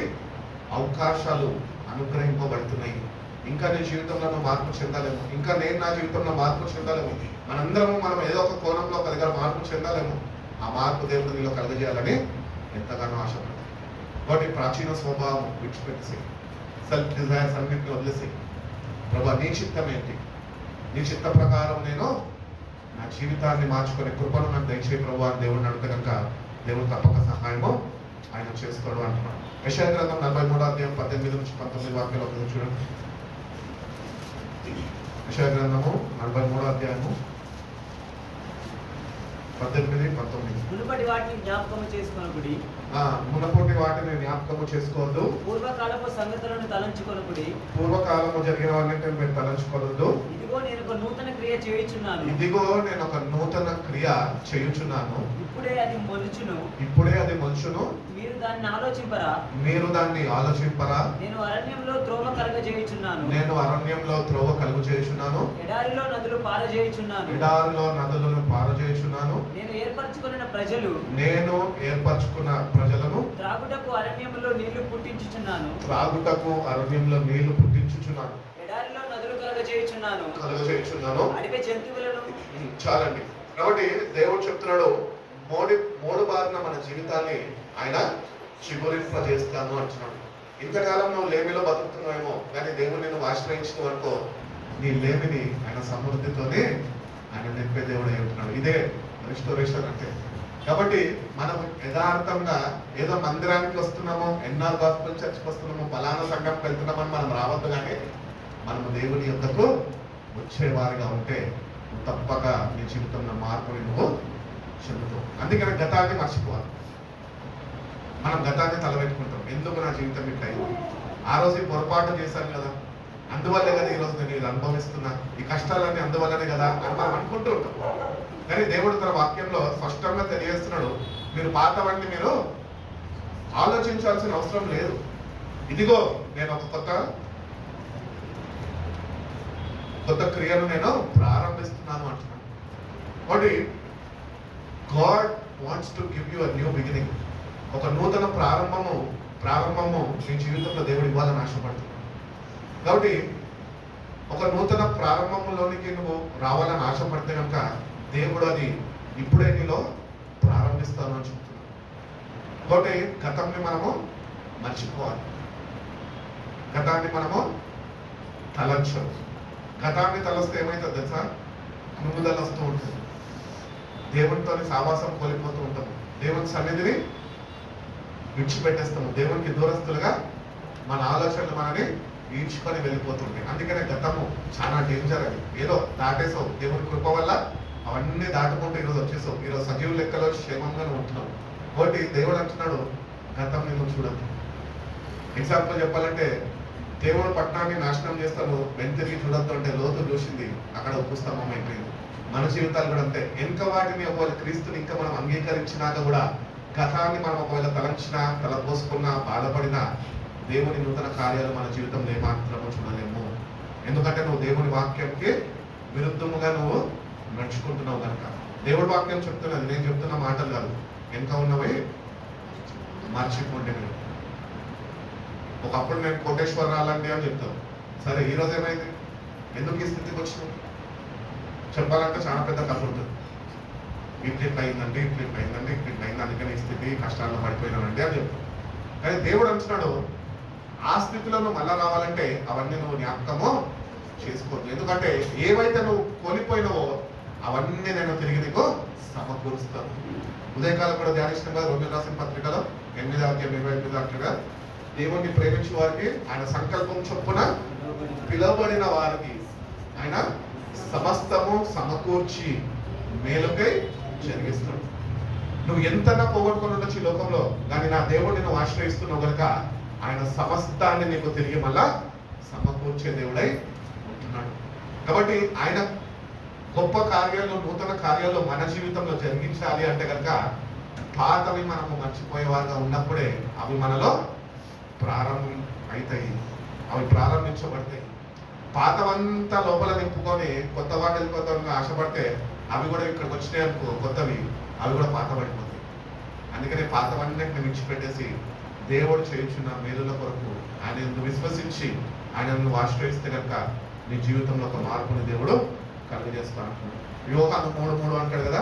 అవకాశాలు అనుగ్రహింపబడుతున్నాయి. ఇంకా నీ జీవితంలో నువ్వు మార్పు చెందాలేము, ఇంకా నేను నా జీవితంలో మార్పు చెందాలేము, మనం ఏదో ఒక కోణంలో ఒక దగ్గర మార్పు చెందాలేము. ఆ మార్పు దేవుడు నీలో కలుగజేయాలని ఎంతగానో ఆశపడతాం. కాబట్టి ప్రాచీన స్వభావం విడిచిపెట్టేసి సెల్ఫ్ డిజైర్స్ అన్నింటినీ వదిలేసి ప్రభా నీ చిత్తం ఏంటి, నీ చిత్త ప్రకారం నేను నా జీవితాన్ని మార్చుకునే కృపను నాకు దయచేయి ప్రభు అని దేవుడిని అడిగితే కనుక దేవుడు తప్పక సహాయము ఆయన చేసుకోవడం అంటున్నాడు. యెషయా గ్రంథం 43:18-19 వాక్యాలు ఒకసారి చూడండి. యెషయా గ్రంథము 43 18-19. మునుపటి వాటిని జ్ఞాపకము చేసుకొనుకుడి, మునపటి వాటిని జ్ఞాపకము చేసుకోవద్దు, పూర్వకాలపు సంగతులను తలంచుకొనుకుడి, పూర్వకాలము జరిగిన వాటిని మీరు తలంచుకోవద్దు. ఇదిగో నేను ఒక నూతన క్రియ చేయుచున్నాను, ఇదిగో నేను ఒక నూతన క్రియ చేయుచున్నాను, ఇప్పుడే అది మొలుచును, ఇప్పుడే అది మంచును, మీరు దాన్ని ఆలోచింపరా, మీరు దాన్ని ఆలోచింపరా. నేను అరణ్యంలో త్రోవ కలుగజేయుచున్నాను, నేను అరణ్యంలో త్రోవ కలుగు చేయుచున్నాను, ఎడారిలో నదులు పారజేయుచున్నాను, ఎడారిలో నదులను పారజేయుచున్నాను. నేను ఏర్పరచుకున్న ప్రజలు, నేను ఏర్పరచుకున్న ప్రజలను త్రాగుటకు అరణ్యంలో నీళ్లు పుట్టించుచున్నాను, త్రాగుటకు అరణ్యంలో నీళ్లు పుట్టించుచున్నాను, ఎడారిలో నదులు కలుగజేయుచున్నాను, అడవి జంతువులను. చాలండి. కాబట్టి దేవుడు చెప్తున్నాడు, మూడు బారిన మన జీవితాన్ని ఆయన చిగురింపజేస్తాను అంటున్నాడు. ఇంతకాలం నువ్వు లేమిలో బతుకుతున్నావేమో, కానీ దేవుడు నిన్ను ఆశ్రయించిన వరకు నీ లేమిని ఆయన సమృద్ధితోనే ఆయన నింపే దేవుడు అయి ఉంటున్నాడు. ఇదే రిస్టోరేషన్ అంటే. కాబట్టి మనం యథార్థంగా ఏదో మందిరానికి వస్తున్నామో, ఎన్ఆర్ గాస్పెల్ చర్చ్కి వస్తున్నామో, ఫలానా సంఘంకి వెళ్తున్నామని మనం రావద్దు. కానీ మనము దేవుని యొద్దకు వచ్చేవారిగా ఉంటే తప్పక నీ జీవితంలో మార్పుని నువ్వు చెందుతావు. అందుకని గతాన్ని మర్చిపోవాలి. మనం గతాన్ని తలబెట్టుకుంటాం, ఎందుకు నా జీవితం ఇట్లయింది, ఆ రోజు ఈ పొరపాటు చేశాను కదా, అందువల్లే కదా ఈరోజు నేను ఇది అనుభవిస్తున్నా, ఈ కష్టాలన్నీ అందువల్లనే కదా అని మనం అనుకుంటూ ఉంటాం. కానీ దేవుడు తన వాక్యంలో స్పష్టంగా తెలియజేస్తున్నాడు, మీరు పాతవన్నీ మీరు ఆలోచించాల్సిన అవసరం లేదు. ఇదిగో నేను ఒక కొత్త క్రియను నేను ప్రారంభిస్తున్నాను అంటున్నాను. కాబట్టి God wants to give you a new beginning. ఒక నూతన ప్రారంభము నీ జీవితంలో దేవుడు ఇవ్వాలని ఆశపడుతున్నాడు. కాబట్టి ఒక నూతన ప్రారంభంలోనికి నువ్వు రావాలని ఆశపడితే కనుక దేవుడు అది ఇప్పుడే నీలో ప్రారంభిస్తాను అని చెప్తున్నాడు. కాబట్టి గతంని మనము మర్చిపోవాలి, గతాన్ని మనము తలంచం. గతాన్ని తలస్తే ఏమైతుంది తెలుసా, కృంగుదల వస్తూ ఉంటుంది, దేవునితో సావాసం కోల్పోతూ ఉంటాము, దేవుని సన్నిధిని విడిచిపెట్టేస్తాము, దేవునికి దూరస్తులుగా మన ఆలోచనలు మనని ఈడ్చుకొని వెళ్ళిపోతుంటాయి. అందుకనే గతము చాలా డేంజర్. అది ఏదో దాటేసావు, దేవుని కృప వల్ల అవన్నీ దాటుకుంటూ ఈరోజు వచ్చేసావు, ఈరోజు సజీవ లెక్కలో క్షేమంగానే ఉంటున్నావు. కాబట్టి దేవుడు అంటున్నాడు, గతం నేను చూడద్దు. ఎగ్జాంపుల్ చెప్పాలంటే, దేవుడు పట్టణాన్ని నాశనం చేస్తాను వెంటనే చూడద్దు అంటే లోతు చూసింది, అక్కడ ఉప్పుస్తంభం అయిపోయింది. మన జీవితాలు కూడా అంతే. వెనుక వాటిని ఒకవేళ క్రీస్తుని ఇంకా మనం అంగీకరించినాక కూడా గతాన్ని మనం ఒకవేళ తలంచినా, తలపోసుకున్నా, బాధపడినా దేవుని నూతన కార్యాలు మన జీవితంలో ఏమాత్రమో చూడలేము. ఎందుకంటే నువ్వు దేవుని వాక్యంకి విరుద్ధముగా నువ్వు నడుచుకుంటున్నావు కనుక. దేవుడి వాక్యం చెప్తున్నది, నేను చెప్తున్న మాటలు కాదు. వెనుక ఉన్నవి మర్చిపోండి. మీరు ఒకప్పుడు నేను కోటేశ్వర రాలండి అని చెప్తాను. సరే, ఈరోజు ఏమైంది, ఎందుకు ఈ స్థితికి వచ్చినావు చెప్పాలంటే చాలా పెద్ద కథ ఉంటుంది. ఇట్లా అయిందండి, ఇట్లా అయింది, అందుకని ఈ స్థితి కష్టాల్లో పడిపోయినానండి అని చెప్తాను. కానీ దేవుడు అంటున్నాడు, ఆ స్థితిలో నువ్వు మళ్ళా రావాలంటే అవన్నీ నువ్వు జ్ఞాపకము చేసుకోవద్దు. ఎందుకంటే ఏవైతే నువ్వు కోల్పోయినావో అవన్నీ నేను తిరిగి నీకు సమకూరుస్తాను. ఉదయకాలం కూడా ధ్యానిస్తాం కదా, రోమిలకు రాసిన పత్రికలో 8:28 దేవుణ్ణి ప్రేమించే వారికి ఆయన సంకల్పం చొప్పున పిలువబడిన వారికి ఆయన సమస్తము సమకూర్చి మేలుకై జరిగిస్తాడు. నువ్వు ఎంతనా పోగొట్టుకుని ఉండొచ్చు ఈ లోకంలో, కానీ నా దేవుడిని నువ్వు ఆశ్రయిస్తున్నావు కనుక ఆయన సమస్తాన్ని నీకు తిరిగి మళ్ళా సమకూర్చే దేవుడై ఉంటున్నాడు. కాబట్టి ఆయన గొప్ప కార్యాలు, నూతన కార్యాలు మన జీవితంలో జరిగించాలి అంటే కనుక పాతవి మనము మర్చిపోయేవారుగా ఉన్నప్పుడే అవి మనలో ప్రారంభం అవుతాయి, అవి ప్రారంభించబడతాయి. పాతవంతా లోపల నింపుకొని కొత్త వాటిని కొత్త ఆశపడితే అవి కూడా ఇక్కడికి వచ్చినాయి అనుకో, కొత్తవి అవి కూడా పాత పడిపోతాయి. అందుకనే పాతవన్నిటిని విడిచిపెట్టేసి దేవుడు చేయించిన మేలుల కొరకు ఆయన విశ్వసించి ఆయన నువ్వు ఆశ్రయిస్తే కనుక నీ జీవితంలో ఒక మార్పుని దేవుడు కలుగజేస్తా అంటున్నాడు. యోహాను 3:3 అంటాడు కదా,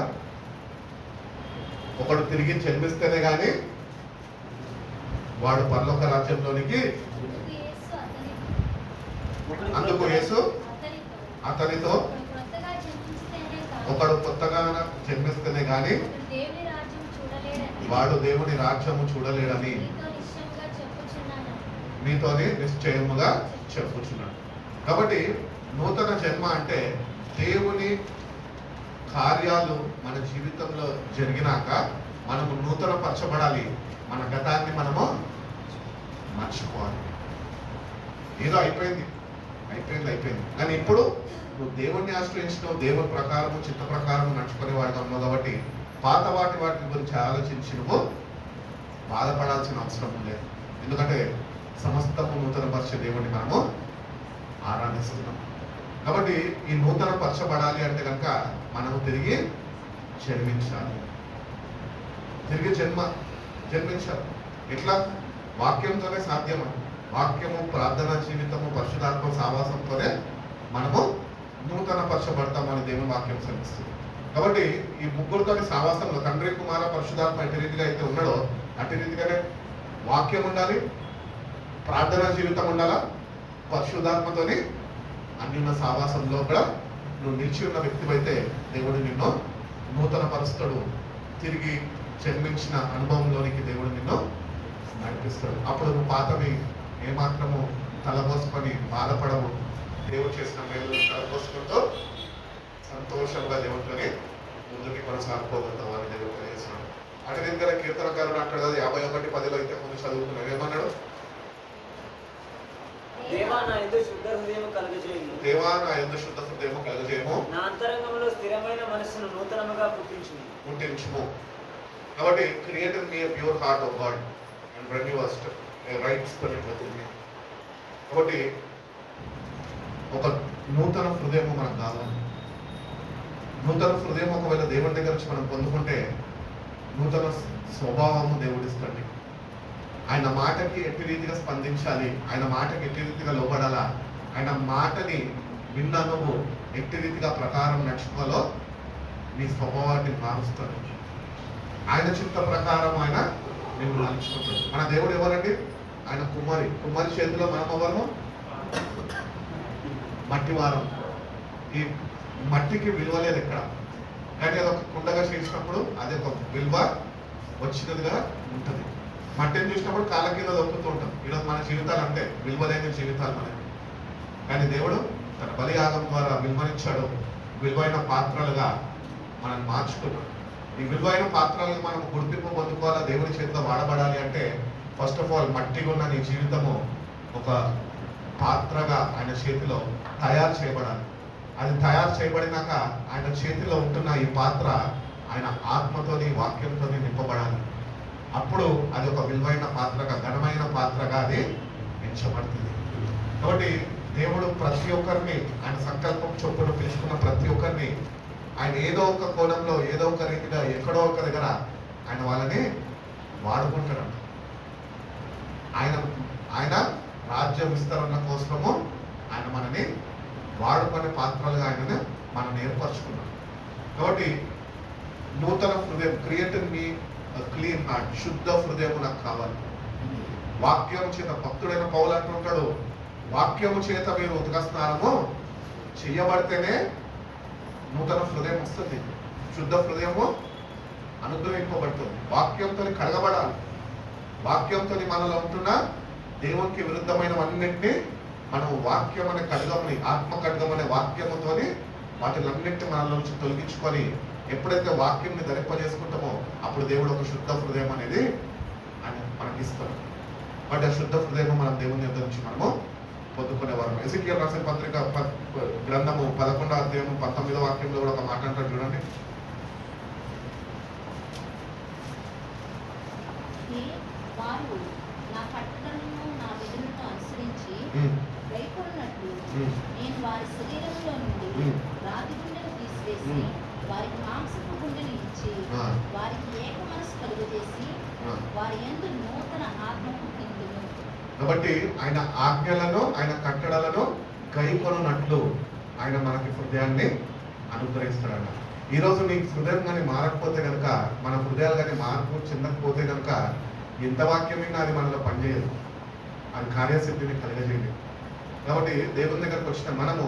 ఒకడు తిరిగి జన్మిస్తేనే గాని వాడు పరలోక రాజ్యంలోనికి, అందుకు యేసు అతనితో ఒకడు కొత్తగా జన్మిస్తేనే గాని వాడు దేవుని రాజ్యము చూడలేడని మీతోనే నిశ్చయముగా చెప్పుచున్నాడు. కాబట్టి నూతన జన్మ అంటే దేవుని కార్యాలు మన జీవితంలో జరిగినాక మనము నూతన పరచబడాలి, మన గతాన్ని మనము మర్చిపోవాలి. ఏదో అయిపోయింది కానీ ఇప్పుడు నువ్వు దేవుణ్ణి ఆశ్రయించినావు, దేవుని ప్రకారము చిత్త ప్రకారము నడుచుకునే వాడిగా ఉన్నావు. కాబట్టి పాత వాటి గురించి ఆలోచించి నువ్వు బాధపడాల్సిన అవసరం లేదు. ఎందుకంటే సమస్తము నూతన పరిచే దేవుణ్ణి మనము ఆరాధిస్తున్నాం. కాబట్టి ఈ నూతన పరచబడాలి అంటే కనుక మనము తిరిగి జన్మించాలి, తిరిగి జన్మించాలి. ఎట్లా? వాక్యంతోనే సాధ్యము. వాక్యము, ప్రార్థన జీవితము, పరిశుద్ధాత్మ సావాసంతోనే మనము నూతన పరచబడతామని దేవుని వాక్యం శ్రమిస్తుంది. కాబట్టి ఈ ముగ్గురితోని సావాసంలో తండ్రి, కుమార, పరిశుద్ధాత్మ ఎట్టి రీతిగా అయితే ఉన్నాడో అట్టి రీతిగానే వాక్యం ఉండాలి, ప్రార్థనా జీవితం ఉండాలా, పరిశుద్ధాత్మతోని అన్యున్న సావాసంలో కూడా నువ్వు నిలిచి ఉన్న వ్యక్తివైతే దేవుడు నిన్ను నూతన పరుస్తాడు, తిరిగి జన్మించిన అనుభవంలోనికి దేవుడు నిన్ను నడిపిస్తాడు. అప్పుడు నువ్వు పాతవి ఏమాత్రము తలబోసుకొని బాధపడవు, దేవుడు చేసిన మేలు తలబోసుకుంటూ సంతోషంగా దేవుడితోనే ముందుకి కొనసాగిపోగలుగుతాం అని దేవుడు తెలియజేస్తున్నాడు. అటు దగ్గర కీర్తనకారుడు అంటాడు కదా, 51:10 అయితే ముందు చదువుకున్నాడు. ఏమన్నాడు? దేవా నా యందు శుద్ధ హృదయము కలుగజేయము, నా అంతరంగంలో స్థిరమైన మనస్సును నూతనముగా పుట్టించుము. కాబట్టి create in me a pure heart of God and renew us a right spirit within me. కాబట్టి ఒక నూతన హృదయం మనకు కావాలి. నూతన హృదయం ఒకవేళ దేవుడి దగ్గర నుంచి మనం పొందుకుంటే నూతన స్వభావము దేవుడిస్తాడు. ఆయన మాటకి ఎట్టి రీతిగా స్పందించాలి, ఆయన మాటకి ఎట్టి రీతిగా లోబడాలా, ఆయన మాటని విన్న నువ్వు ఎట్టి రీతిగా ప్రకారం నడుచుకోవాలో నీ స్వభావాన్ని మారుస్తాడు. ఆయన చిత్త ప్రకారం ఆయన నిన్ను నడుచుకుంటాడు. మన దేవుడు ఎవరండి? ఆయన కుమ్మరి చేతిలో మనం ఎవరు? మట్టివారం. ఈ మట్టికి విలువ లేదు ఎక్కడ, కానీ అది ఒక కుండగా చేసినప్పుడు అది ఒక విలువ వచ్చినదిగా ఉంటుంది. మట్టిని చూసినప్పుడు కాళ్ళ కింద దొక్కుతూ ఉంటాం. ఈరోజు మన జీవితాలు అంటే విలువ లేని జీవితాలు మనకి. కానీ దేవుడు తన బలియాగం ద్వారా విలువనిచ్చాడు, విలువైన పాత్రలుగా మనం మార్చుకున్నాడు. ఈ విలువైన పాత్రలకు మనం గుర్తింపు పొందుకోవాలా, దేవుని చేతిలో వాడబడాలి అంటే ఫస్ట్ ఆఫ్ ఆల్ మట్టిగా ఉన్న నీ జీవితము ఒక పాత్రగా ఆయన చేతిలో తయారు చేయబడాలి. అది తయారు చేయబడినాక ఆయన చేతిలో ఉంటున్న ఈ పాత్ర ఆయన ఆత్మతోని, వాక్యంతోని నింపబడాలి. అప్పుడు అది ఒక విలువైన పాత్రగా, ఘనమైన పాత్రగా అది ఎంచబడుతుంది. కాబట్టి దేవుడు ప్రతి ఒక్కరిని ఆయన సంకల్పం చొప్పున పిలుచుకున్న ప్రతి ఒక్కరిని ఆయన ఏదో ఒక కోణంలో, ఏదో ఒక రీతిగా, ఎక్కడో ఒక దగ్గర ఆయన వాళ్ళని వాడుకుంటాడు. ఆయన రాజ్య విస్తరణ కోసము ఆయన మనని వాడుకునే పాత్రలుగా ఆయనను మనం ఏర్పరచుకున్నాం. కాబట్టి నూతన హృదయం, create in me clean heart, శుద్ధ హృదయం నాకు కావాలి. వాక్యము చేత, భక్తుడైన పౌలు అంటుంటాడు, వాక్యము చేత మీరు ఉదక స్నానము చేయబడితేనే నూతన హృదయం వస్తుంది, శుద్ధ హృదయము అనుగ్రహింపబడుతుంది. వాక్యంతో కడగబడాలి. వాక్యంతో మనలో ఉంటున్న దేవునికి విరుద్ధమైనవన్నింటినీ మనం వాక్యం అనే ఖడ్గమని, ఆత్మ ఖడ్గం అనే వాక్యముతోని వాటిలన్నింటినీ మనలో నుంచి తొలగించుకొని ఎప్పుడైతే వాక్యంని ధరింపజేసుకుంటామో అప్పుడు దేవుడు ఒక శుద్ధ హృదయం అనేది ఆయన మనకి ఇస్తాడు. బట్ ఆ శుద్ధ హృదయం మనం దేవుని యొద్ద నుంచి మనము పొందుకునేవారు. ఎజెకియెల్ రాసిన పత్రిక గ్రంథము 11వ అధ్యాయం 19వ వాక్యంలో కూడా ఒక మాట అంటారు చూడండి. వారు నా కట్టడలను నా విధులను అనుసరించి గైకొన్నట్లు నేను వారి శరీరంలో నుండి రాతి గుండెను తీసివేసి వారికి మాంసపు గుండెను ఇచ్చి వారికి ఏక మనసు కలుగజేసి వారి యందు నూతన ఆత్మ పుట్టిందును. కాబట్టి ఆయన ఆజ్ఞలను, ఆయన కట్టడలను గైకొనున్నట్లు ఆయన మనకి హృదయాన్ని అనుగ్రహిస్తాడన్న. ఈరోజు నీ హృదయం కానీ మారకపోతే కనుక, మన హృదయాలు కానీ మార్పు చెందకపోతే కనుక ఎంత వాక్యమైనా అది మనలో పనిచేయదు, అది కార్యసిద్ధిని కలిగజేయదు. కాబట్టి దేవుని దగ్గరకు వచ్చిన మనము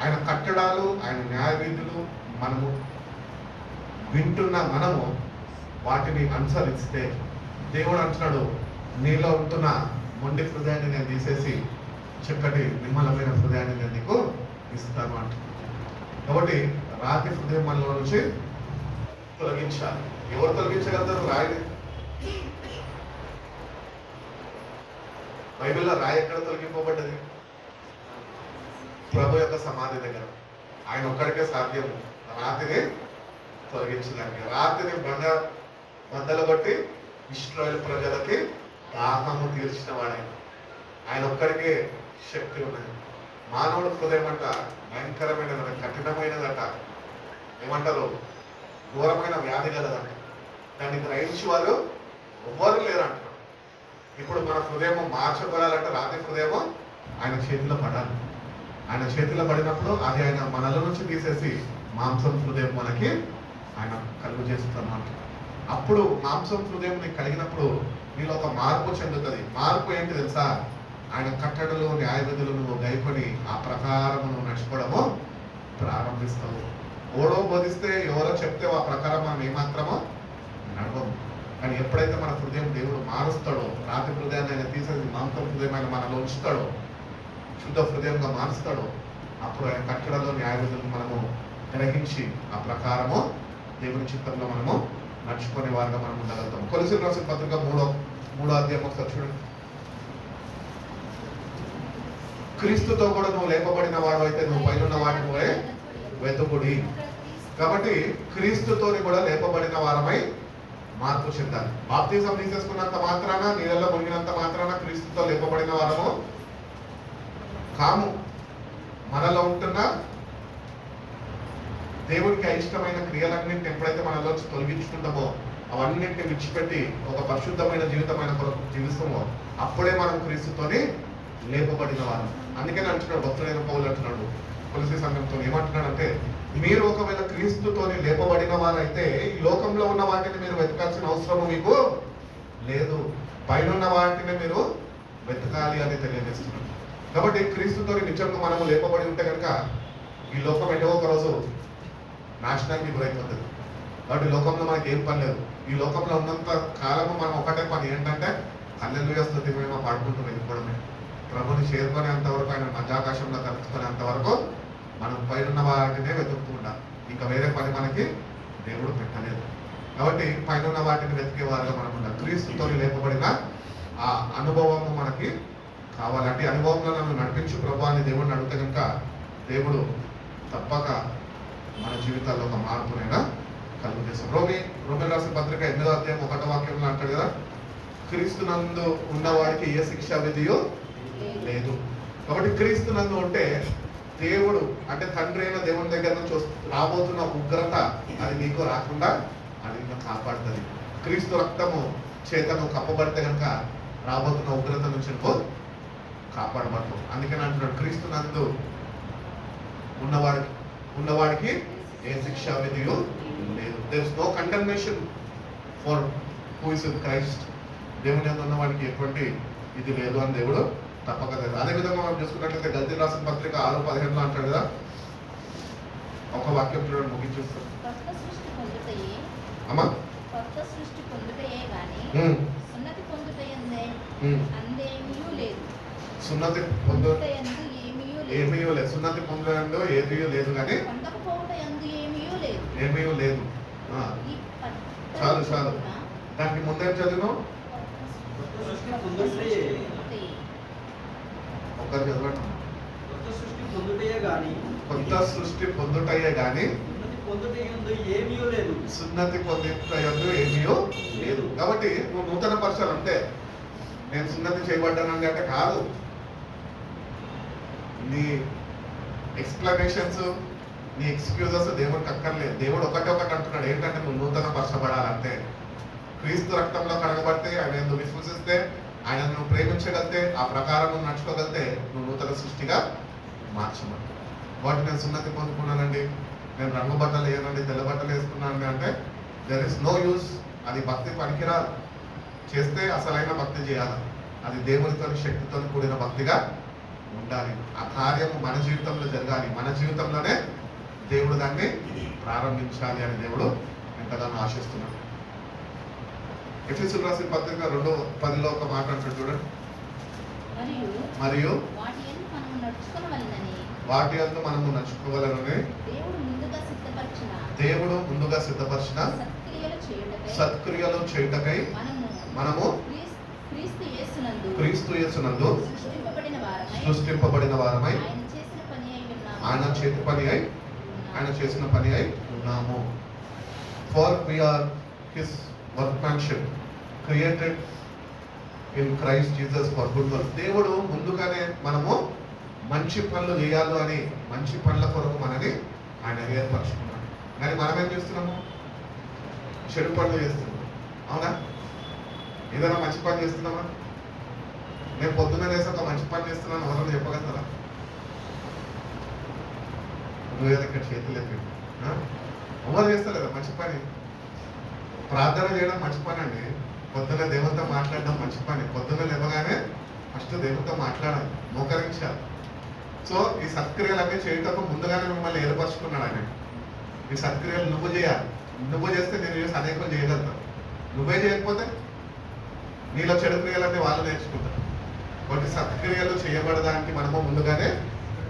ఆయన కట్టడాలు, ఆయన న్యాయ విధులు మనము వింటున్న మనము వాటిని అనుసరిస్తే దేవుడు అంటున్నాడు, నీలో ఉంటున్న మొండి హృదయాన్ని నేను తీసేసి చక్కటి నిమ్మలమైన హృదయాన్ని నేను నీకు ఇస్తాను అంటున్నాడు. కాబట్టి రాతి హృదయం మనలో నుంచి తొలగించాలి. ఎవరు తొలగించగలుగుతారు? రాయి. బైబిల్లో రాయి ఎక్కడ తొలగింపబడ్డది? ప్రభు యొక్క సమాధి దగ్గర. ఆయన ఒక్కడికే సాధ్యము రాతిని తొలగించడానికి. రాతిని బద్దలు కొట్టి ఇశ్రాయేలు ప్రజలకి దాహము తీర్చిన వాడే. ఆయన ఒక్కడికే శక్తి ఉన్నది. మానవుడు హృదయం అంట భయంకరమైనదట, కఠినమైనదట, ఏమంటారు ఘోరమైన వ్యాధి కలదంట. దాన్ని గ్రహించి వారు ఎవ్వరు లేరంట. ఇప్పుడు మన హృదయం మార్చబడాలంటే రాతి హృదయము ఆయన చేతిలో పడాలి. ఆయన చేతిలో పడినప్పుడు అది ఆయన మనల నుంచి తీసేసి మాంసం హృదయం మనకి ఆయన కలుగు చేస్తున్నమాట. అప్పుడు మాంసం హృదయం నీకు కలిగినప్పుడు నీలో ఒక మార్పు చెందుతుంది. మార్పు ఏంటి తెలుసా? ఆయన కట్టడలు, న్యాయ విధులు నువ్వు గైకొని ఆ ప్రకారం నువ్వు నడుచుకోవడము ప్రారంభిస్తావు. ఓడో బోధిస్తే ఎవరో చెప్తే ఆ ప్రకారం మనం ఏమాత్రమో నడవము. కానీ ఎప్పుడైతే మన హృదయం దేవుడు మారుస్తాడో, రాతి హృదయాన్ని ఆయన తీసేసి మాంసం హృదయం ఆయన మనలో ఉంచుతాడో, శుద్ధ హృదయంగా మారుస్తాడో, అప్పుడు ఆయన కట్టడలో న్యాయ విధులు మనము గ్రహించి ఆ ప్రకారము దేవుని చిత్తంలో మనము నడుచుకునే వారిగా మనం ఉండగలుగుతాం. కొలొస్సీయులకు రాసిన పత్రిక 3వ అధ్యాయం ఒకసారి చూడండి. క్రీస్తుతో కూడా నువ్వు లేపబడిన వాడు అయితే నువ్వు పైన వాటి పోయే వెతుకుడి. కాబట్టి క్రీస్తుతోని కూడా లేపబడిన వారమై మార్పు చెందాలి. బాప్తిజం తీసేసుకున్నంత మాత్రాన, నీళ్ళలో మునిగినంత మాత్రాన క్రీస్తుతో లేపబడిన వారము కాము. మనలో ఉంటున్న దేవునికి అయిష్టమైన క్రియలన్నింటిని ఎప్పుడైతే మనలో తొలగించుకుంటామో, అవన్నింటిని విడిచిపెట్టి ఒక పరిశుద్ధమైన జీవితమైన కొరకు జీవిస్తామో, అప్పుడే మనం క్రీస్తుతోని లేపబడిన వారు. అందుకని అంటున్నాడు భక్తుడైన పౌలు అంటున్నాడు కొలొస్సీ సంఘంతో ఏమంటున్నాడంటే, మీరు ఒకవేళ క్రీస్తుతోని లేపబడిన వారైతే ఈ లోకంలో ఉన్న వాటిని మీరు వెతకాల్సిన అవసరం మీకు లేదు, పైన వాటిని మీరు వెతకాలి అని తెలియజేస్తున్నాడు. కాబట్టి క్రీస్తుతోని నిజంగా మనము లేపబడి ఉంటే కనుక ఈ లోకం ఎటో ఒక రోజు నాశనానికి గురైపోతుంది. కాబట్టి లోకంలో మనకి ఏం పని లేదు. ఈ లోకంలో ఉన్నంత కాలము మనం ఒకటే పని ఏంటంటే హల్లెలూయా స్తుతి మేము పాడుకుంటూ వెళ్ళిపోవడమే. ప్రభుని చేరుకునేంత వరకు, ఆయన మధ్యాకాశంలో కలుసుకునేంత వరకు మనం పైన వాటినే వెతుకుతూ ఉండాలి. ఇంకా వేరే పని మనకి దేవుడు పెట్టలేదు. కాబట్టి పైన వాటిని వెతికే వారిగా మనం ఉండాలి. క్రీస్తుతో లేపబడిన ఆ అనుభవము మనకి కావాలంటే అనుభవంలో నన్ను నడిపించు ప్రభు అని దేవుడిని అడిగితే కనుక దేవుడు తప్పక మన జీవితాల్లో ఒక మార్పునైనా కలుగు చేస్తాం. రోమీయులకు రాసిన పత్రిక 8వ అధ్యాయం 1వ వాక్యంలో అంటాడు కదా, క్రీస్తునందు ఉన్నవాడికి ఏ శిక్షా విధియో లేదు. కాబట్టి క్రీస్తునందు ఉంటే దేవుడు అంటే తండ్రి అయిన దేవుని దగ్గర నుంచి రాబోతున్న ఉగ్రత అది నీకు రాకుండా అది నిన్ను కాపాడుతుంది. క్రీస్తు రక్తము చేతను కప్పబడితే కనుక రాబోతున్న ఉగ్రత నుంచి నువ్వు కాపాడబడతావు. అందుకని అంటున్నాడు క్రీస్తునందు ఉన్నవాడికి ఏ శిక్షా విధియో లేదు. There is no condemnation for who is in Christ. దేవుని యందు ఉన్నవాడికి ఎటువంటి ఇది లేదు అని దేవుడు తప్పక లేదు. అదేవిధంగా మనం చూసుకున్నట్లయితే గల్తీయులకు రాసిన పత్రిక 6:15 అంటాడు కదా, ఆ వాక్యం చూడండి ముగించేస్తాం. కొత్త సృష్టి పొందుటయే అమ్మా కొత్త సృష్టి పొందుటయే గాని సున్నతి పొందుటయందే అందేమీయూ లేదు. సున్నతి పొందుటయందు ఏమీయూ లేదు. ఏమీ లేదు. సున్నతి పొందడంలో ఏమీ లేదు కానీ పొందకపోవటయందు ఏమీయూ లేదు. ఏమీ లేదు. ఈ పట్ట చాలు చాలు. దానికి ముందేం చదివాను? కొత్త సృష్టి పొందుటయే ఒక్కరు చదవండి. కొత్త సృష్టి పొందుటయే గాని కొత్త సృష్టి పొందుటయే గాని సున్నతి పొందుటయందు ఏమీ లేదు. సున్నతి పొందుటయందు ఏమీ లేదు. కాబట్టి నువ్వు నూతన పరచాలి అంటే నేను సున్నతి చేయబడ్డానండి అంటే కాదు. నీ ఎక్స్ప్లెనేషన్స్, నీ ఎక్స్క్యూజెస్ దేవుడికి అక్కర్లేదు. దేవుడు ఒకటి అంటున్నాడు, ఏంటంటే నువ్వు నూతన పరచబడాలంటే క్రీస్తు రక్తంలో కడగబడితే, ఆయన నువ్వు విశ్వసిస్తే, ఆయన నువ్వు ప్రేమించగలితే, ఆ ప్రకారం నువ్వు నడుచుకోగలితే నువ్వు నూతన సృష్టిగా మార్చబడు. వాటి నేను సున్నతి పొందుకున్నానండి, నేను రంగు బట్టలు వేయనండి, తెల్ల బట్టలు వేసుకున్నానండి అంటే దెర్ ఇస్ నో యూస్. అది భక్తి పనికిరాదు. చేస్తే అసలైన భక్తి చేయాలి. అది దేవునితో శక్తితో కూడిన భక్తిగా ఉండాలి. ఆ కార్యము మన జీవితంలో జరగాలి. మన జీవితంలోనే దేవుడు దాన్ని ప్రారంభించాలి అని దేవుడు ఎంతగానో ఆశిస్తున్నాడు. ఎఫెసీయులకు రాసిన పత్రిక 2:10 ఒక మాట అంటాడు చూడండి. మరియు వాటి యందు మనము నడుచుకొనవలెనని వాటి యందు మనము నడుచుకోవాలని దేవుడు ముందుగా సిద్ధపరిచిన సత్క్రియలు చేయుటకై మనము క్రీస్తు యేసునందు సృష్టింపబడిన వారమై ఆయన చేసిన పని అయి ఉన్నాము. For we are his workmanship created in Christ Jesus for good works. దేవుడు ముందుగానే మనము మంచి పనులు చేయాలి అని, మంచి పనుల కొరకు మనని ఆయన ఏర్పరచుకున్నాడు. కానీ మనం ఏం చేస్తున్నాము? చెడు పనులు చేస్తున్నాము. అవునా? ఏదైనా మంచి పని చేస్తున్నామా? నేను పొద్దున్న లేసి ఒక మంచి పని చేస్తున్నాను ఎవరైనా చెప్పగలుగుతారా? నువ్వేదో ఇక్కడ చేతులు ఎత్తి ఎవరు చేస్తలేదా మంచి పని? ప్రార్థన చేయడం మంచి పని అండి. పొద్దున్న దేవునితో మాట్లాడడం మంచి పని. పొద్దున్న లేవగానే ఫస్ట్ దేవునితో మాట్లాడాలి, మోకరించాలి. సో ఈ సత్క్రియలన్నీ చేయటప్పుడు ముందుగానే మిమ్మల్ని ఏర్పరచుకున్నాడు ఆయన. ఈ సత్క్రియలు నువ్వు చేయాలి. నువ్వు చేస్తే నేను చేసి అనేకలు చేయగలుగుతాను. నువ్వే చేయకపోతే నీలో చెడు క్రియలన్నీ వాళ్ళు నేర్చుకుంటారు. కొన్ని సత్క్రియలు చేయబడడానికి మనము ముందుగానే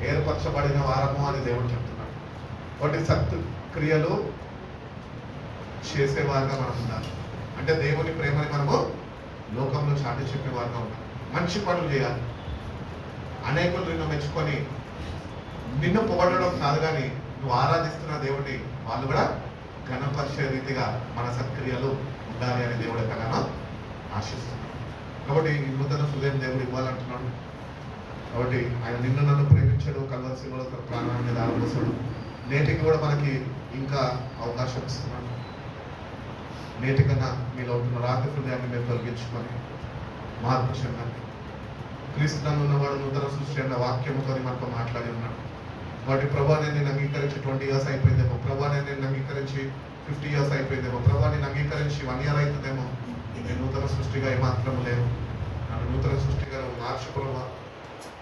ఏర్పరచబడిన వారము అని దేవుడు చెప్తున్నాడు. కొన్ని సత్క్రియలు చేసేవారుగా మనం ఉండాలి. అంటే దేవుని ప్రేమని మనము లోకంలో చాటి చెప్పేవారుగా ఉండాలి. మంచి పనులు చేయాలి. అనేకులు నిన్ను మెచ్చుకొని నిన్ను పొగడడం కాదు, కానీ నువ్వు ఆరాధిస్తున్న దేవుడిని వాళ్ళు కూడా ఘనపరిచే రీతిగా మన సత్క్రియలు ఉండాలి అని దేవుడు ఎక్కడైనా ఆశిస్తున్నాడు. కాబట్టి ఈ నూతన హృదయం దేవుడు ఇవ్వాలంటున్నాడు. కాబట్టి ఆయన నిన్ను నన్ను ప్రేమించాడు, కల్వరిశిలో ప్రాణాన్ని దారిపోసాడు. నేటికి కూడా మనకి ఇంకా అవకాశం ఇస్తున్నాడు. నేటికన్నా మీలో ఉంటున్న రాతి హృదయాన్ని మేము తొలగించుకొని మార్పు చెందండి. క్రీస్తునందు ఉన్నవాడు నూతన సృష్టి అన్న వాక్యముతో మనతో మాట్లాడి ఉన్నాడు. వాటి ప్రభాని నేను అంగీకరించి 20 years అయిపోయిందేమో, ప్రభాని నేను అంగీకరించి 50 years అయిపోయిందేమో, ప్రభాని నేను అంగీకరించి 1 year అవుతుందేమో. నేను నూతన సృష్టిగా ఏమాత్రం లేవు. నన్ను నూతన సృష్టిగా మార్చుకున్నా.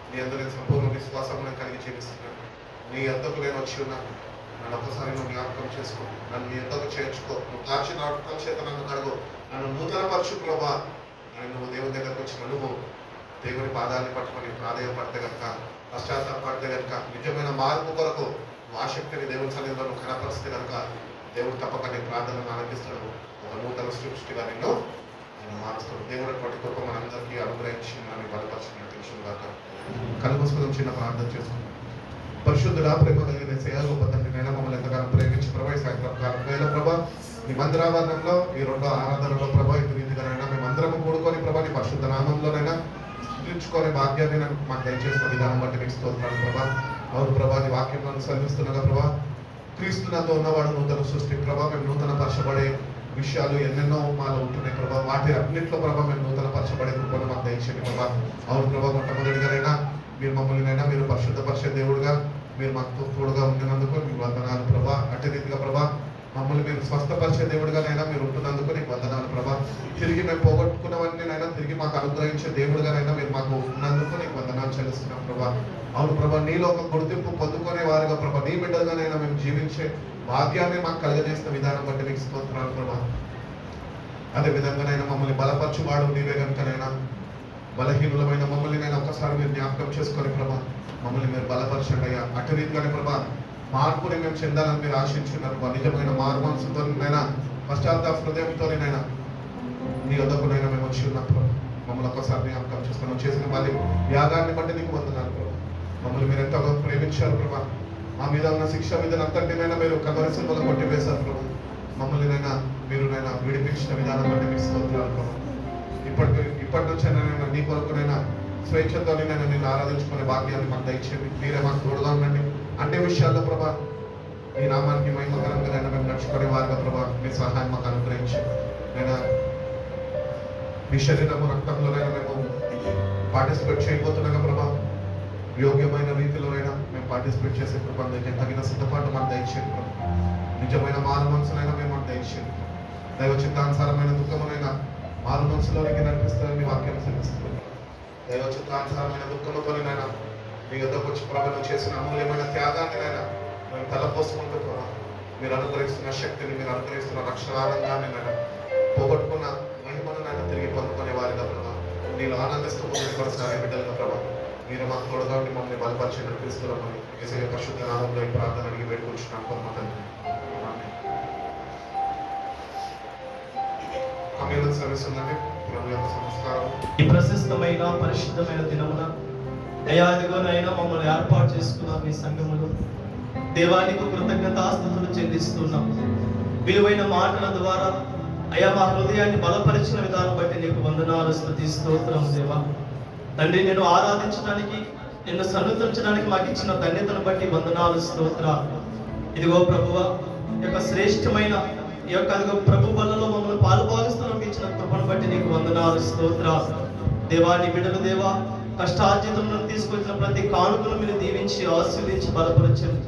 నీ అందరూ సంపూర్ణ విశ్వాసం కలిగి జీవిస్తున్నాను. నీ ఎంతకు నేను వచ్చి ఉన్నాను. నన్ను ఒకసారి నువ్వు జ్ఞాపకం చేసుకో. నన్ను నీ ఎంతకు చేర్చుకో. నువ్వు కాచిన రక్తం చేత నన్ను కడుగు. నన్ను నూతన పరచు ప్రభా. నన్ను నువ్వు దేవుని దగ్గరకు వచ్చిన నువ్వు దేవుని పాదాన్ని పట్టుకొని ప్రాధాయపడితే కనుక, పశ్చాత్తాపడితే కనుక, నిజమైన మార్పు కొరకు నువ్వు ఆసక్తిని దేవుని సన్నిధిలో నువ్వు కనపరిస్తే కనుక దేవుడు తప్పక నీ ప్రార్థనను ఆనందిస్తాడు. ఒక నూతన సృష్టిగా నిన్ను ఆయన మారుస్తాడు. దేవుడు అటువంటి కృప మనందరికీ అనుగ్రహించి నన్ను బలపరిచిన తెలుసు కాక. కలుపుసుకుని చిన్న ప్రార్థన చేసుకుంటాం. పరిశుద్ధుడా, ప్రేమ కలిగిన సేవలు తండ్రి నైనా మమ్మల్ని ఎంతగానో ప్రేమించి ప్రభా ఈ సాయంత్రం కాలం వేళ ప్రభా నీ మందిరావరణంలో ఈ 2వ ఆరాధనలో ప్రభా ఇది రీతిగానైనా మేమందరము కూడుకొని ప్రభా నీ పరిశుద్ధ నామంలోనైనా స్థుతించుకునే భాగ్యాన్ని మాకు దయచేసిన విధానం బట్టి నీకు స్తోత్రాలు ప్రభా. అవును ప్రభా, నీ వాక్యం అనుసరిస్తున్నాగా ప్రభా. క్రీస్తునందు ఉన్నవాడు నూతన సృష్టి ప్రభా. మేము నూతన పరచబడే విషయాలు ఎన్నెన్నో మాలో ఉంటున్నాయి ప్రభా. వాటి అన్నింటిలో ప్రభా మేము నూతన పరచబడే కృపను మాకు దయచేయండి ప్రభా. అవును ప్రభా, మొట్టమొదటిగానైనా మీరు మమ్మల్ని మీరు పరిశుద్ధపరిచే దేవుడుగా మీరు మాకు తోడుగా ఉండినందుకు మీకు వందనాలు ప్రభా. అట్టి రీతిగా ప్రభా మమ్మల్ని మీరు స్వస్థపరిచే దేవుడిగానైనా మీరు ఉంటున్నందుకు నీకు వందనాలు ప్రభా. తిరిగి మేము పోగొట్టుకున్నవన్నీ నైనా తిరిగి మాకు అనుగ్రహించే దేవుడిగానైనా మీరు మాకు ఉన్నందుకు నీకు వందనాలు చెల్లిస్తున్నాం ప్రభా. అవును ప్రభా, నీలో ఒక గుర్తింపు పొందుకునే వారుగా ప్రభా, నీ బిడ్డలుగానైనా మేము జీవించే భాగ్యాన్ని మాకు కలుగజేసిన విధానం బట్టి నీకు స్తోత్రాలు ప్రభా. అదే విధంగానైనా మమ్మల్ని బలపరచువాడు నీవే కనుకనైనా బలహీనులమైన మమ్మల్ని నేను ఒక్కసారి మీరు జ్ఞాపకం చేసుకొని ప్రభా, మమ్మల్ని మీరు బలపరచండి అయ్యా. అటు రీతిగానే ప్రభా, మార్పుని మేము చెందాలని మీరు ఆశించున్నారు ప్రభా. నిజమైన మారు మనసుతోనైనా పశ్చాత్తాప హృదయంతోనైనా నీ వద్దకునైనా మేము వచ్చి ఉన్నప్పుడు మమ్మల్ని ఒక్కసారి జ్ఞాపకం చేసుకున్నాం. చేసిన మళ్ళీ యాగాన్ని బట్టి నీకు వందనాలు ప్రభా. మమ్మల్ని మీరు ఎంతగా ప్రేమించారు ప్రభా. మా మీద ఉన్న శిక్ష మీద అంతటినైనా మీరు కబరి సినిమాలు కొట్టివేశారు ప్రభా. మమ్మల్ని నైనా మీరు నైనా విడిపించిన విధానం బట్టి మీకు స్తోత్రాలు ప్రభా. ఇప్పటి నుంచి అయినా నీ కొరకునైనా స్వేచ్ఛతోనైనా నేను ఆరాధించుకునే భాగ్యాన్ని మాకు దయచేయండి. మీరే మాకు తోడుగా ఉండండి. అంటే విషయాల్లో ప్రభా, ఈ నామానికి మహిమకరంగా మేము నడుచుకునే వారుగా ప్రభా మీ సహాయం మాకు అనుగ్రహించి నేను మీ శరీరము రక్తంలోనైనా మేము పార్టిసిపేట్ చేయబోతున్నాగా ప్రభా, యోగ్యమైన రీతిలోనైనా మేము పార్టిసిపేట్ చేసే ప్రభా తగిన సిద్ధపాటు మాకు దయచేయండి ప్రభా. నిజమైన మారు మనసునైనా మేము మాకు దయచేయండి. దైవ చిత్తానుసారమైన దుఃఖమునైనా మారు మనసులోనికి నడిపిస్తారని వాక్యం తెలుస్తుంది. దైవ చిత్తానుసారమైన దుఃఖముతోనైనా మీ వద్దకు వచ్చి ప్రభు చేసిన అమూల్యమైన త్యాగాన్నినైనా మేము తలపోసుకుంటూ ప్రభా, మీరు అనుగ్రహిస్తున్న శక్తిని, మీరు అనుగ్రహిస్తున్న రక్షణానందాన్ని నైనా పోగొట్టుకున్న మహిమను తిరిగి పొందుకునే వారిగా ప్రభా, నేను ఆనందిస్తూ ముందుకు కొనసాగే బిడ్డలుగా ప్రభా, మీరు మాకు తోడుగా ఉండి మమ్మల్ని బలపరిచి నడిపిస్తున్నామని యేసయ్య పరిశుద్ధ నామములో ఈ ప్రార్థన అడిగి వేడుకుంటున్నాం పరమ తండ్రి. కమ్యూనల్ సర్వీస్ ఉందండి. ప్రభు యొక్క సంస్కారం ఈ ప్రశస్తమైన పరిశుద్ధమైన దినమున అయ్యా ఇదిగోనైనా మమ్మల్ని ఏర్పాటు చేసుకున్నాం మీ సంఘములో. దేవానికి కృతజ్ఞతాస్తుతులు చెల్లిస్తున్నాం. విలువైన మాటల ద్వారా అయ్యా మా హృదయాన్ని బలపరిచిన విధానం బట్టి నీకు వందనాలు, స్తుతి, స్తోత్రం దేవా. తండ్రి, నేను ఆరాధించడానికి, నిన్ను సన్నుతించడానికి మాకు ఇచ్చిన ధన్యతను బట్టి వందనాలు, స్తోత్రాలు. ఇదిగో ప్రభువా, ఈ యొక్క శ్రేష్టమైన ఈ యొక్క ప్రభు బలలో మమ్మల్ని పాలుభాగస్తులకు ఇచ్చిన కృపను బట్టి నీకు వందనాలు, స్తోత్రాలు దేవా. నీ బిడ్డలు దేవా, కష్టార్జితములను తీసుకొచ్చిన ప్రతి కానుకను మీరు దీవించి ఆశీర్వదించి బలపరచండి.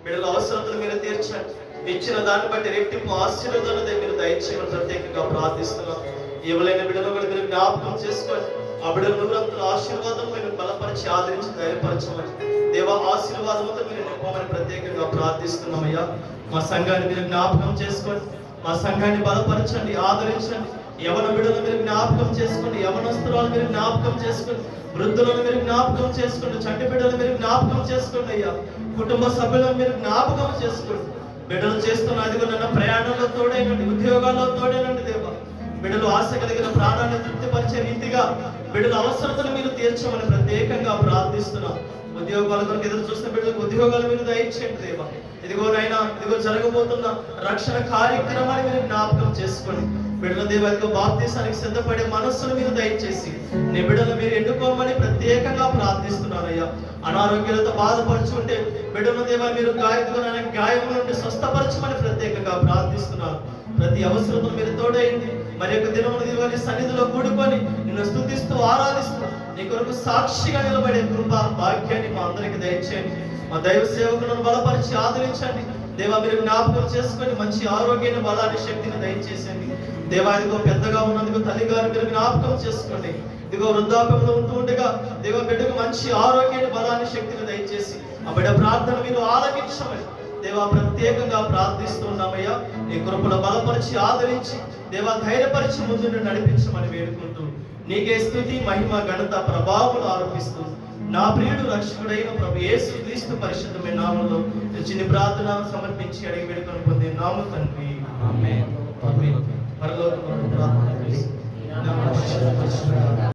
బిడ్డల అవసరతలు మీరు తీర్చండి. ఇచ్చిన దాన్ని బట్టి రెట్టింపు ఆశీర్వాదాలు మీరు దయచేయమని ప్రత్యేకంగా ప్రార్థిస్తున్నాం. ఇవ్వలేని బిడ్డలు కూడా మీరు జ్ఞాపకం చేసుకోండి. ఆ బిడ్డల నూరంతుల ఆశీర్వాదం మీరు బలపరిచి ఆదరించి ధైర్యపరచమని దేవా, ఆశీర్వాదముతో మీరు నింపమని ప్రత్యేకంగా ప్రార్థిస్తున్నామయ్యా. మా సంఘాన్ని మీరు జ్ఞాపకం చేసుకోండి. మా సంఘాన్ని బలపరచండి, ఆదరించండి. యవన బిడ్డలు మీరు జ్ఞాపకం చేసుకోండి. యవనస్తురాలు మీరు జ్ఞాపకం చేసుకోండి. వృద్ధులను మీరు జ్ఞాపకం చేసుకోండి. చంటి బిడ్డలు మీరు జ్ఞాపకం చేసుకోండి అయ్యా. కుటుంబ సభ్యులను మీరు జ్ఞాపకం చేసుకోండి. బిడ్డలు చేస్తున్న అదిగో నన్న ప్రయాణంలో తోడైనండి, ఉద్యోగాల్లో తోడైనండి దేవా. బిడ్డలు ఆశ కలిగిన ప్రాణాన్ని తృప్తిపరిచే రీతిగా బిడ్డల అవసరతలు మీరు తీర్చమని ప్రత్యేకంగా ప్రార్థిస్తున్నాం. ఉద్యోగాల కొరకు ఎదురు చూసిన బిడ్డలకు ఉద్యోగాలు మీరు దయచేయండి దేవా. ఇదిగో నైనా, ఇదిగో జరగబోతున్న రక్షణ కార్యక్రమాన్ని మీరు జ్ఞాపకం చేసుకోండి. బిడ్డల దేవా, ఇదిగో బాప్తీసానికి సిద్ధపడే మనస్సును మీరు దయచేసి నీ బిడ్డలు మీరు ఎన్నుకోమని ప్రత్యేకంగా ప్రార్థిస్తున్నానయ్యా. అనారోగ్యాలతో బాధపరుచుంటే బిడ్డల దేవా మీరు గాయం నుండి స్వస్థపరచమని ప్రత్యేకంగా ప్రార్థిస్తున్నాను. ప్రతి అవసరతను మీరు తోడైంది. మరి యొక్క దినమున దివాని సన్నిధిలో కూడుకొని నిన్ను స్తుతిస్తూ ఆరాధిస్తూ నీ కొరకు సాక్షిగా నిలబడే కృప భాగ్యాన్ని మా అందరికి దయచేయండి. మా దైవ సేవకులను బలపరిచి ఆదరించండి దేవా. మీరు జ్ఞాపకం చేసుకొని మంచి ఆరోగ్యాన్ని, బలాన్ని, శక్తిని దయచేసండి దేవా. ఇదిగో పెద్దగా ఉన్నందుకు తల్లిగారు మీరు జ్ఞాపకం చేసుకోండి. ఇదిగో వృద్ధాప్యంలో ఉంటూ ఉండగా దేవ బిడ్డకు మంచి ఆరోగ్యాన్ని, బలాన్ని, శక్తిని దయచేసి ఆ బిడ్డ ప్రార్థన మీరు ఆలకించమని దేవా ప్రత్యేకంగా ప్రార్థిస్తున్నామయ్యా. నీ కృపను బలపరిచి ఆదరించి దేవా ధైర్యపరిచి ముందు నడిపించమని వేడుకుంటూ నీకే స్తుతి, మహిమ, ఘనత, ప్రభావం ఆరోపిస్తూ నా ప్రియుడు రక్షకుడైన ప్రభు యేసు క్రీస్తు పరిశుద్ధమైన నామములో చిన్న ప్రార్థన సమర్పించి అడిగి వేడుకొని పొందే నామ తండ్రి, ఆమేన్. పరలోకమందు ప్రార్థన చేసి